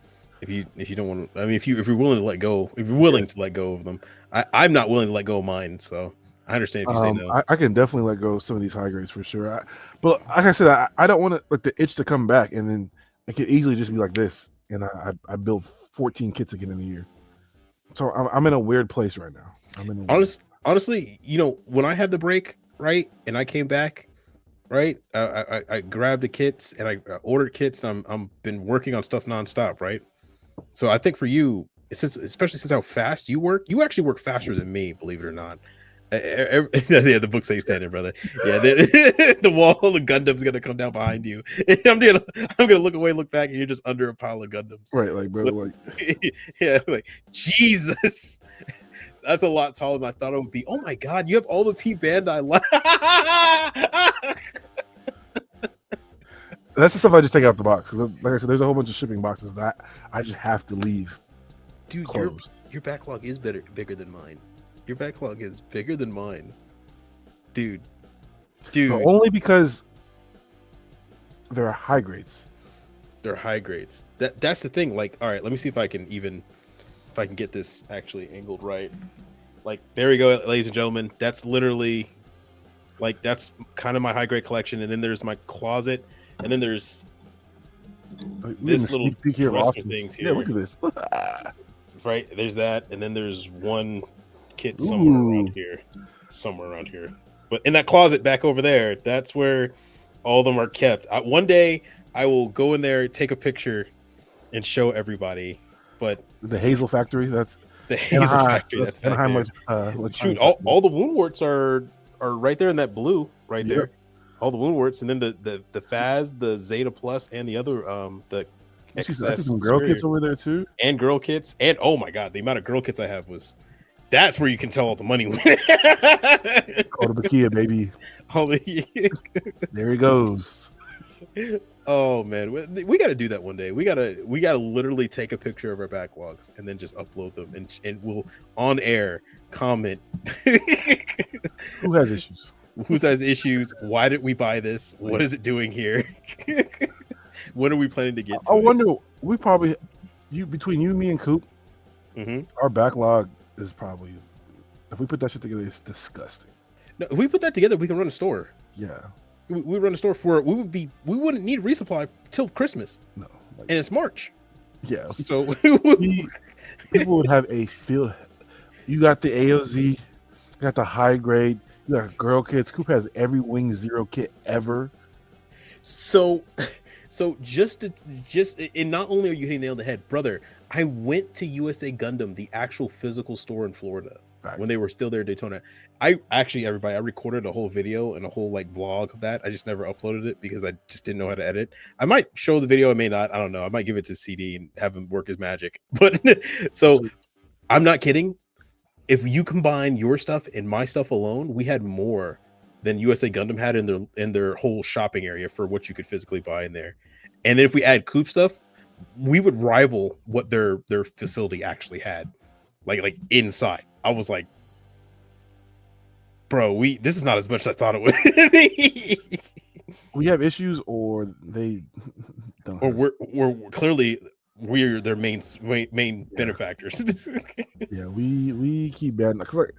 If you don't want to, I mean, if you're willing to let go, to let go of them, I'm not willing to let go of mine, so. I understand if you say no. I can definitely let go of some of these high grades for sure. But like I said, I don't want the itch to come back, and then it could easily just be like this. And I build 14 kits again in a year. So I'm in a weird place right now. Honestly, you know, when I had the break, right, and I came back, right, I grabbed the kits and I ordered kits. And I'm been working on stuff nonstop, right. So I think for you, especially since how fast you work, you actually work faster than me, believe it or not. Yeah, the book says standing, brother. Yeah, the wall of Gundam's gonna come down behind you. I'm gonna look away, look back, and you're just under a pile of Gundams. Right, like bro, like yeah, like Jesus, that's a lot taller than I thought it would be. Oh my God, you have all the P Bandai. That's the stuff I just take out the box. Like I said, there's a whole bunch of shipping boxes that I just have to leave. Dude, your backlog is bigger than mine. Your backlog is bigger than mine, dude. But only because there are high grades. They're high grades. That's the thing. Like, all right, let me see if I can get this actually angled right. Like, there we go, ladies and gentlemen. That's literally, like, that's kind of my high grade collection, and then there's my closet, and then there's We this little peek here of dresser Austen. things here. Yeah, look at this. That's right. There's that, and then there's one kit Ooh. somewhere around here. But in that closet back over there, that's where all of them are kept. One day I will go in there, take a picture, and show everybody. But the Hazel Factory. That's the Hazel Factory. That's back Anaheim, there. Shoot, all the wound warts are right there in that blue right there. All the wound warts, and then the Faz, the Zeta Plus, and the other the XS. Some girl kits over there too, and girl kits, and oh my god, the amount of girl kits I have was. That's where you can tell all the money went. Oh, the Bakia, baby. There he goes. Oh man, we got to do that one day. We gotta literally take a picture of our backlogs and then just upload them, and we'll on air comment. Who has issues? Who has issues? Why did we buy this? What is it doing here? When are we planning to get to I wonder. We probably between you, me, and Coop, our backlog is probably, if we put that shit together, it's disgusting. No, if we put that together, we can run a store. Yeah, we run a store for it. We wouldn't need resupply till Christmas. No, and it's March. Yeah, so people would have a feel. You got the AOZ, you got the high grade, you got girl kits. Coop has every Wing Zero kit ever. So just and not only are you hitting the nail on the head, brother. I went to USA Gundam, the actual physical store in Florida, when they were still there in Daytona. I recorded a whole video and a whole vlog of that. I just never uploaded it because I just didn't know how to edit. I might show the video, I may not. I don't know. I might give it to CD and have him work his magic. But so I'm not kidding. If you combine your stuff and my stuff alone, we had more than USA Gundam had in their whole shopping area for what you could physically buy in there. And then if we add Coop stuff, we would rival what their facility actually had, like inside. I was like, bro, this is not as much as I thought it would be. We have issues, or they don't. Or we're clearly their main benefactors. Yeah, we keep Bandai.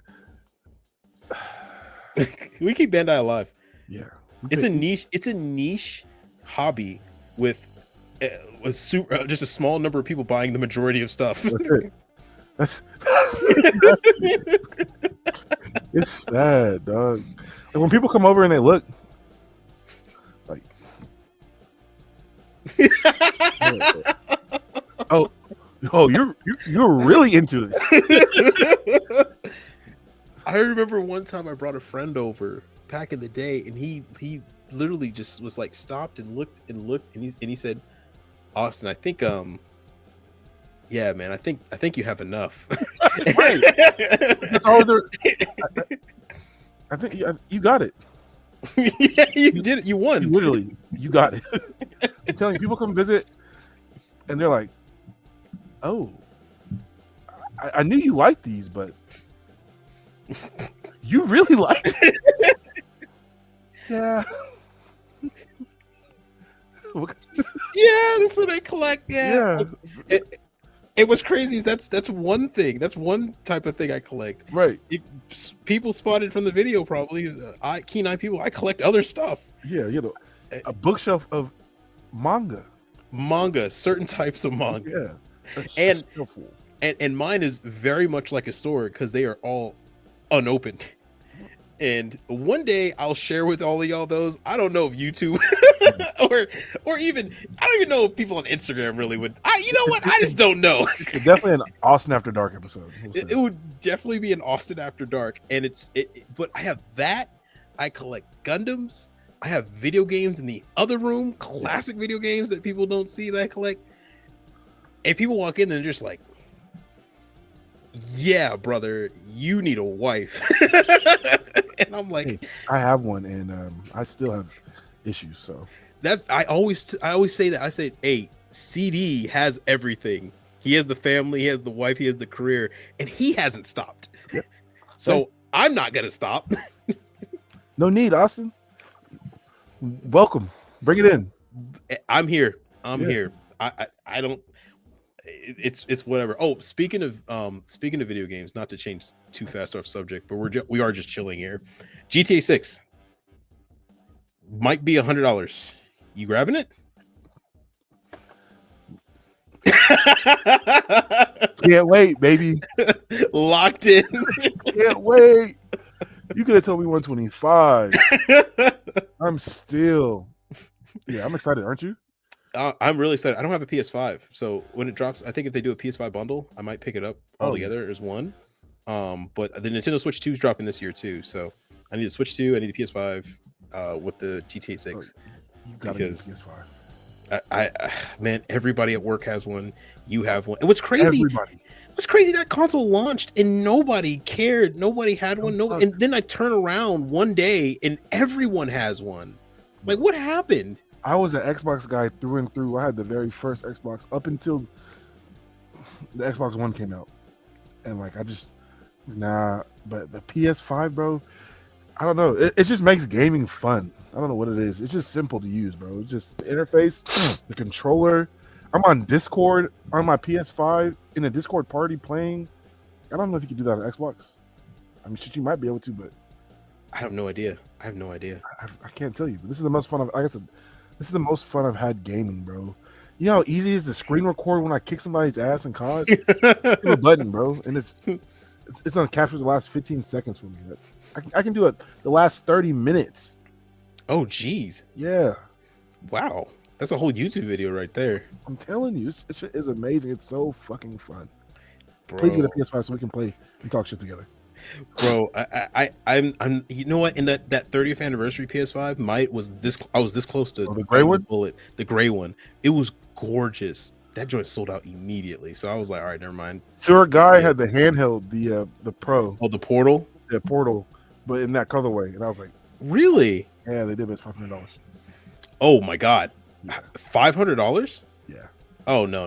We keep Bandai alive. Yeah, it's a niche hobby with just a small number of people buying the majority of stuff. That's it's sad, dog. Like when people come over and they look like, oh, you're really into this. I remember one time I brought a friend over back in the day, and he literally just was like stopped and looked and he said, Austen, I think yeah, man, I think you have enough. Right. That's all there. I think you got it. Yeah, you did it. You won. You got it. I'm telling you, people come visit and they're like, oh, I knew you liked these, but you really like it. Yeah. Yeah, that's what I collect. Yeah. It was crazy. That's one thing. That's one type of thing I collect. Right. People spotted from the video probably. Keen Eye people. I collect other stuff. Yeah, a bookshelf of manga. Certain types of manga. Yeah. And mine is very much like a store because they are all unopened. And one day I'll share with all of y'all those. I don't know if YouTube or even I don't even know if people on Instagram really would. You know what? I just don't know. It's definitely an Austen After Dark episode. It would definitely be an Austen After Dark, and but I have that. I collect Gundams. I have video games in the other room, classic video games that people don't see that I collect. And people walk in and they're just like, yeah, brother, you need a wife. And I'm like, hey, I have one, and I still have issues. So I always say that. I say, hey, CD has everything. He has the family, he has the wife, he has the career, and he hasn't stopped. Yeah. So I'm not gonna stop. No need, Austen. Welcome. Bring it in. I'm here. I'm here. I don't. It's whatever. Oh, speaking of video games, not to change too fast off subject, but we are just chilling here. GTA 6 might be $100. You grabbing it? Can't wait, baby. Locked in. Can't wait. You could have told me 125. I'm still. Yeah, I'm excited, aren't you? I'm really excited. I don't have a PS5, so when it drops, I think if they do a PS5 bundle, I might pick it up all together as one. But the Nintendo Switch 2 is dropping this year too, so I need a Switch 2. I need a PS5 with the GTA 6. You gotta get a PS5. I man, everybody at work has one. You have one. And what's crazy? Everybody. What's crazy? That console launched and nobody cared. Nobody had one. No, and then I turn around one day and everyone has one. Like, what happened? I was an Xbox guy through and through. I had the very first Xbox up until the Xbox One came out, and like but the PS5, bro. I don't know. It just makes gaming fun. I don't know what it is. It's just simple to use, bro. It's just the interface, the controller. I'm on Discord on my PS5 in a Discord party playing. I don't know if you can do that on Xbox. I mean, shit, you might be able to, but I have no idea. I can't tell you. But this is the most fun. This is the most fun I've had gaming, bro. You know how easy it is to screen record when I kick somebody's ass in COD? Hit a button, bro, and it's on capture the last 15 seconds for me. I can do it the last 30 minutes. Oh, geez. Yeah. Wow. That's a whole YouTube video right there. I'm telling you, it is amazing. It's so fucking fun. Bro. Please get a PS5 so we can play and talk shit together. Bro, I'm you know what? In that 30th anniversary PS5, I was this close to the gray one? The gray one. It was gorgeous. That joint sold out immediately. So I was like, all right, never mind. Sir Guy had the handheld, the Pro. Oh, the Portal? Yeah, Portal, but in that colorway. And I was like, really? Yeah, they did, but it's $500. Oh my God. Yeah. $500? Yeah. Oh no,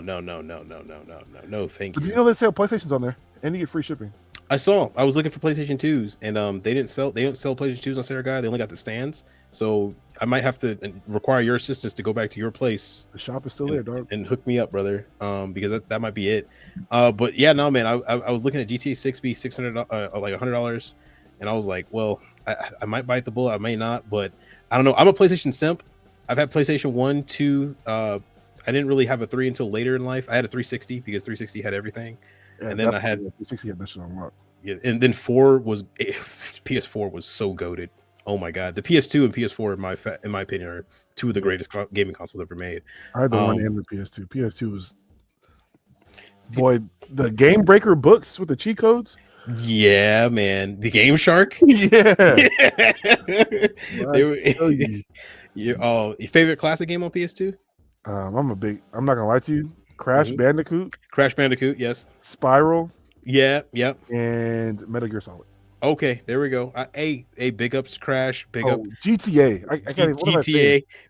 thank you. But you know they sell PlayStations on there and you get free shipping. I was looking for PlayStation 2s and they don't sell PlayStation 2s on Sarah Guy. They only got the stands. So I might have to require your assistance to go back to your place. The shop is still there, dog. And hook me up, brother. Because that might be it. But yeah, no, man, I was looking at GTA 6 be $600 like $100, and I was like, well, I might bite the bullet, I may not, but I don't know. I'm a PlayStation simp. I've had PlayStation 1, 2. I didn't really have a 3 until later in life. I had a 360 because 360 had everything. Yeah, and then I had 360 had that shit unlocked. Yeah, and then PS4 was so goated. Oh my God, the PS2 and PS4 in my opinion are two of the greatest gaming consoles ever made. I had the one and the PS2. PS2 was the Game Breaker books with the cheat codes. Yeah, man, the Game Shark. Yeah. Your favorite classic game on PS2? I'm not gonna lie to you. Crash Bandicoot. Crash Bandicoot, yes. Spiral. Yeah, yep. And Metal Gear Solid. Okay, there we go. Big ups, Crash. Big up GTA.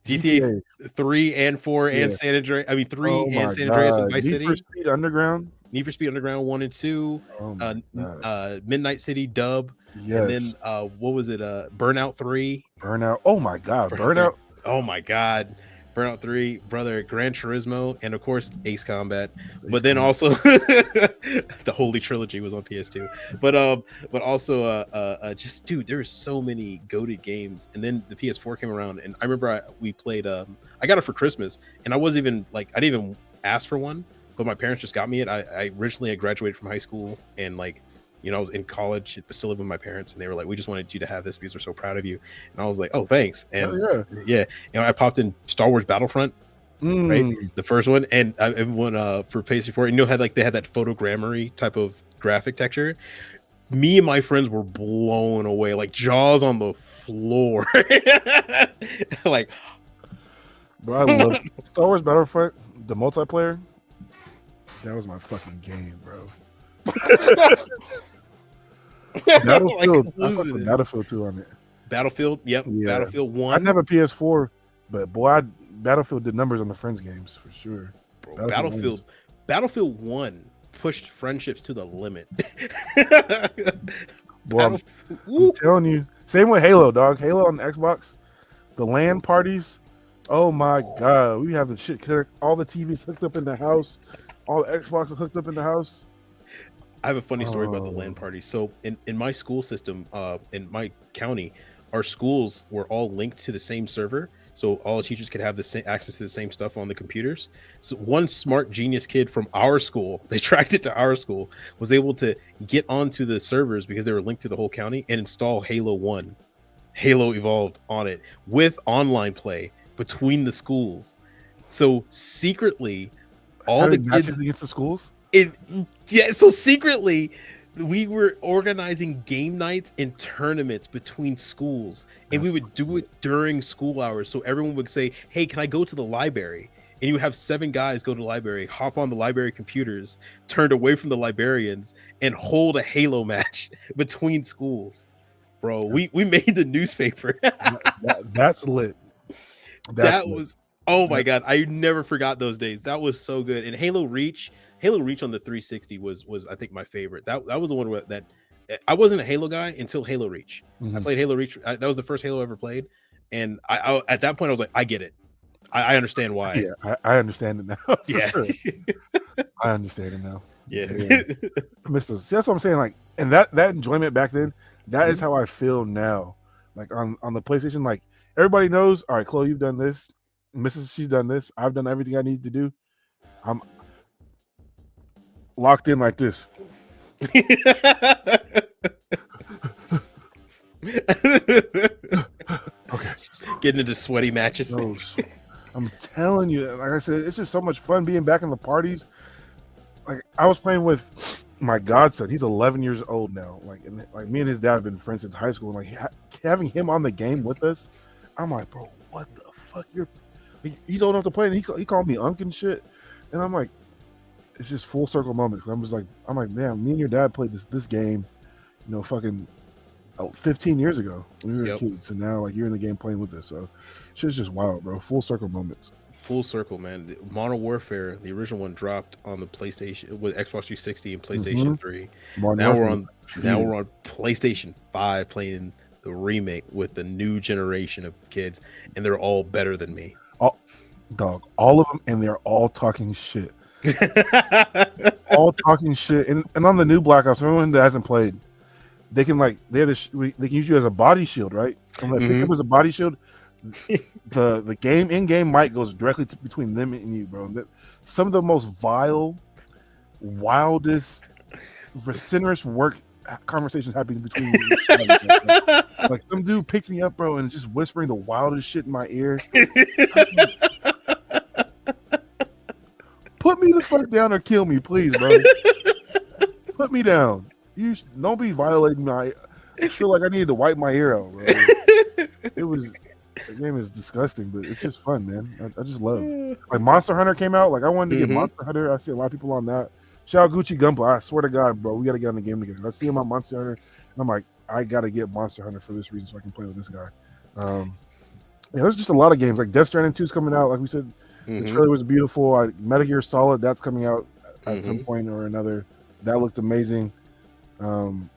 GTA 3 and 4 and San Andreas. I mean 3 and San Andreas and Vice City. Need for Speed Underground. 1 and 2. Midnight City Dub. Yes. And then what was it? Burnout 3. Burnout. Oh my God. Burnout. Oh my God. Burnout 3, brother, Gran Turismo, and of course Ace Combat. But then also the Holy Trilogy was on PS2. But also just dude, there were so many goated games. And then the PS4 came around, and I remember we played. I got it for Christmas, and I wasn't even like I didn't even ask for one, but my parents just got me it. I originally had graduated from high school, and like, you know, I was in college, but still living with my parents, and they were like, "We just wanted you to have this because we're so proud of you." And I was like, "Oh, thanks." And yeah, you know, I popped in Star Wars Battlefront, right, the first one, and everyone for PlayStation 4, you know, they had that photogrammetry type of graphic texture. Me and my friends were blown away, like jaws on the floor, like. Bro, I love Star Wars Battlefront, the multiplayer. That was my fucking game, bro. Battlefield, I fucked with Battlefield 2 on it. Battlefield, yep. Yeah. Battlefield 1. I didn't have a PS4, but boy, Battlefield did numbers on the Friends games for sure. Bro, Battlefield 1 pushed friendships to the limit. Boy, I'm telling you. Same with Halo, dog. Halo on the Xbox. The LAN parties. Oh my God. We have the shit connect. All the TVs hooked up in the house. All the Xboxes hooked up in the house. I have a funny story about the LAN party. So in my school system, in my county, our schools were all linked to the same server. so all teachers could have the same access to the same stuff on the computers. So one smart genius kid from our school, they tracked it to our school, was able to get onto the servers because they were linked to the whole county and install Halo 1, Halo Evolved on it with online play between the schools. So secretly, all the Having matches kids against the schools. so secretly we were organizing game nights and tournaments between schools, and we would do it during school hours. So everyone would say, hey, can I go to the library? And you would have 7 guys go to the library, hop on the library computers, turned away from the librarians, and hold a Halo match between schools. Bro, we made the newspaper. That's lit. Was oh my god, I never forgot those days. That was so good. And Halo Reach on the 360 was I think my favorite. That was the one that I wasn't a Halo guy until Halo Reach. I played Halo Reach. That was the first Halo I ever played, and I at that point I was like, I get it. I understand why. Yeah, I understand it now. Yeah, sure. I understand it now. Yeah, that's what I'm saying. Like, and that enjoyment back then, that is how I feel now. Like on the PlayStation, like everybody knows. All right, Chloe, you've done this. Mrs. She's done this. I've done everything I need to do. I'm locked in like this. Okay, getting into sweaty matches. No, I'm telling you, like I said, it's just so much fun being back in the parties. Like I was playing with my godson. He's 11 years old now. Like, and like me and his dad have been friends since high school. And like having him on the game with us, I'm like, bro, what the fuck? He's old enough to play, and he called me Unc and shit. And I'm like, it's just full circle moments. I'm like, damn, me and your dad played this game, fucking 15 years ago when we were kids, and now like you're in the game playing with us. So shit's just wild, bro. Full circle moments. Full circle, man. Modern Warfare, the original one, dropped on the PlayStation with Xbox 360 and PlayStation 3. Now we're on PlayStation 5 playing the remake with the new generation of kids, and they're all better than me. All of them, and they're all talking shit. All talking shit. And on the new Black Ops, everyone that hasn't played, they can they can use you as a body shield, right? And like, pick up as a body shield. The game in-game mic goes directly between them and you, bro. Some of the most vile, wildest, vociferous conversations happening between you. Like some dude picked me up, bro, and just whispering the wildest shit in my ear. Put me the fuck down or kill me, please, bro. Put me down. You don't be violating my. I feel like I needed to wipe my ear out, bro. The game is disgusting, but it's just fun, man. I just love. Like Monster Hunter came out. Like I wanted to get Monster Hunter. I see a lot of people on that. Shout out Gucci Gunpla. I swear to God, bro, we got to get on the game together. I see him on Monster Hunter, and I'm like, I got to get Monster Hunter for this reason so I can play with this guy. There's just a lot of games. Like Death Stranding 2 is coming out. Like we said, the trailer was beautiful. Metal Gear Solid, that's coming out at some point or another. That looked amazing. I don't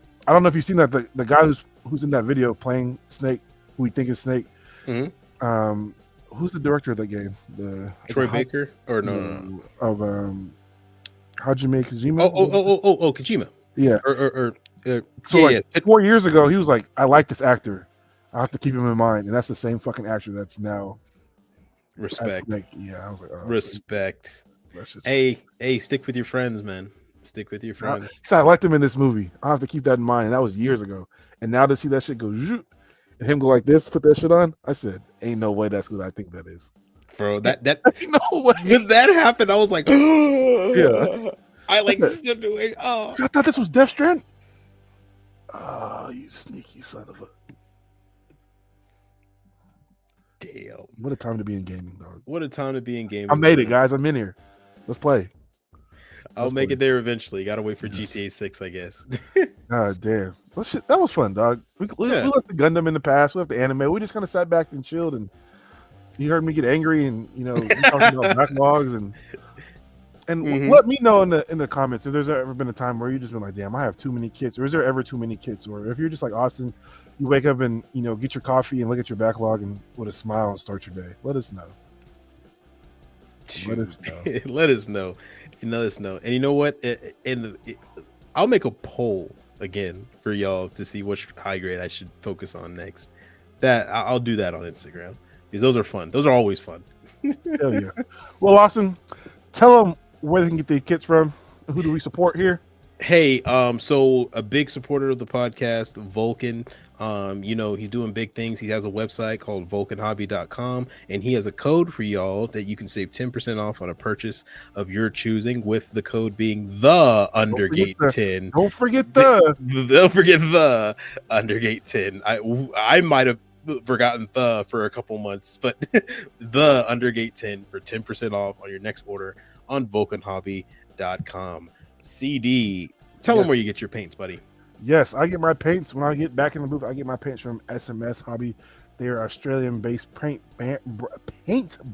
know if you've seen that. The guy who's in that video playing Snake, who we think is Snake. Who's the director of that game? Troy Baker or no. Of Hajime Kojima. Oh, Kojima. Yeah. So 4 years ago, he was like, "I like this actor. I have to keep him in mind," and that's the same fucking actor that's now. Respect. Yeah, I was like, respect. Hey, stick with your friends, man. Stick with your friends. So I liked him in this movie. I have to keep that in mind. And that was years ago. And now to see that shit go and him go like this, put that shit on, I said, ain't no way that's what I think that is. Bro, that no way. When that happened, I was like, yeah. I still doing. Oh, I thought this was Death Strand. Oh, you sneaky son of a. Damn. What a time to be in gaming, dog. What a time to be in gaming. I made it, guys. I'm in here. Let's play. I'll make it there eventually. Gotta wait for GTA 6, I guess. God damn. That was fun, dog. We left the Gundam in the past. We left the anime. We just kind of sat back and chilled, and you heard me get angry, and we talking about backlogs and let me know in the comments if there's ever been a time where you just been like, damn, I have too many kits, or is there ever too many kits, or if you're just like Austen, you wake up and get your coffee and look at your backlog and with a smile and start your day. Let us know. Let us know. Let us know. And you know what? I'll make a poll again for y'all to see which high grade I should focus on next. That I'll do that on Instagram. because those are fun. Those are always fun. Hell yeah. Well, Austen, tell them where they can get their kits from. Who do we support here? Hey, so a big supporter of the podcast, Vulcan. You know, he's doing big things. He has a website called vulcanhobby.com, and he has a code for y'all that you can save 10% off on a purchase of your choosing, with the code being the Undergate 10. Don't forget the. Don't forget the Undergate 10. I might have forgotten the for a couple months, but the Undergate 10 for 10% off on your next order on vulcanhobby.com. CD, tell them where you get your paints, buddy. Yes, I get my paints when I get back in the booth. I get my paints from SMS Hobby. They are Australian-based paint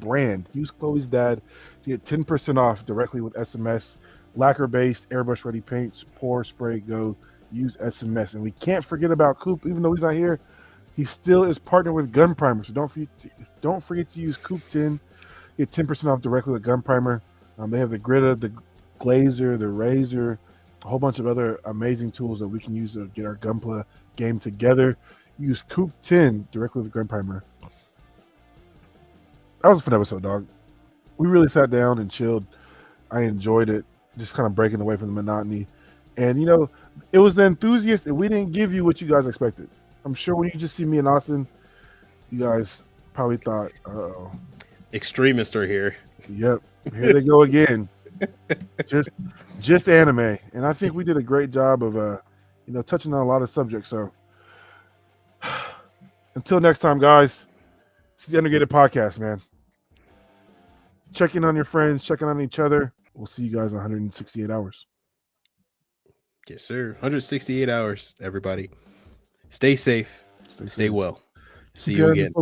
brand. Use Chloe's dad to get 10% off directly with SMS. Lacquer-based, airbrush-ready paints. Pour, spray, go. Use SMS. And we can't forget about Coop. Even though he's not here, he still is partnered with Gun Primer. So don't forget to use Coop 10. Get 10% off directly with Gun Primer. They have the Gritta, the Glazer, the Razor, a whole bunch of other amazing tools that we can use to get our Gunpla game together. Use Coop 10 directly with Gun Primer. That was a fun episode, dog. We really sat down and chilled. I enjoyed it, just kind of breaking away from the monotony. And, you know, it was the enthusiast, and we didn't give you what you guys expected. I'm sure when you just see me in Austen, you guys probably thought, uh-oh. Extremists are here. Yep, here they go again. just anime, and I think we did a great job of you know, touching on a lot of subjects. So until next time, guys, it's the Undergated Podcast, man. Checking on your friends, checking on each other. We'll see you guys in 168 hours. Yes, sir. 168 hours, everybody. Stay safe. Stay well. See you again.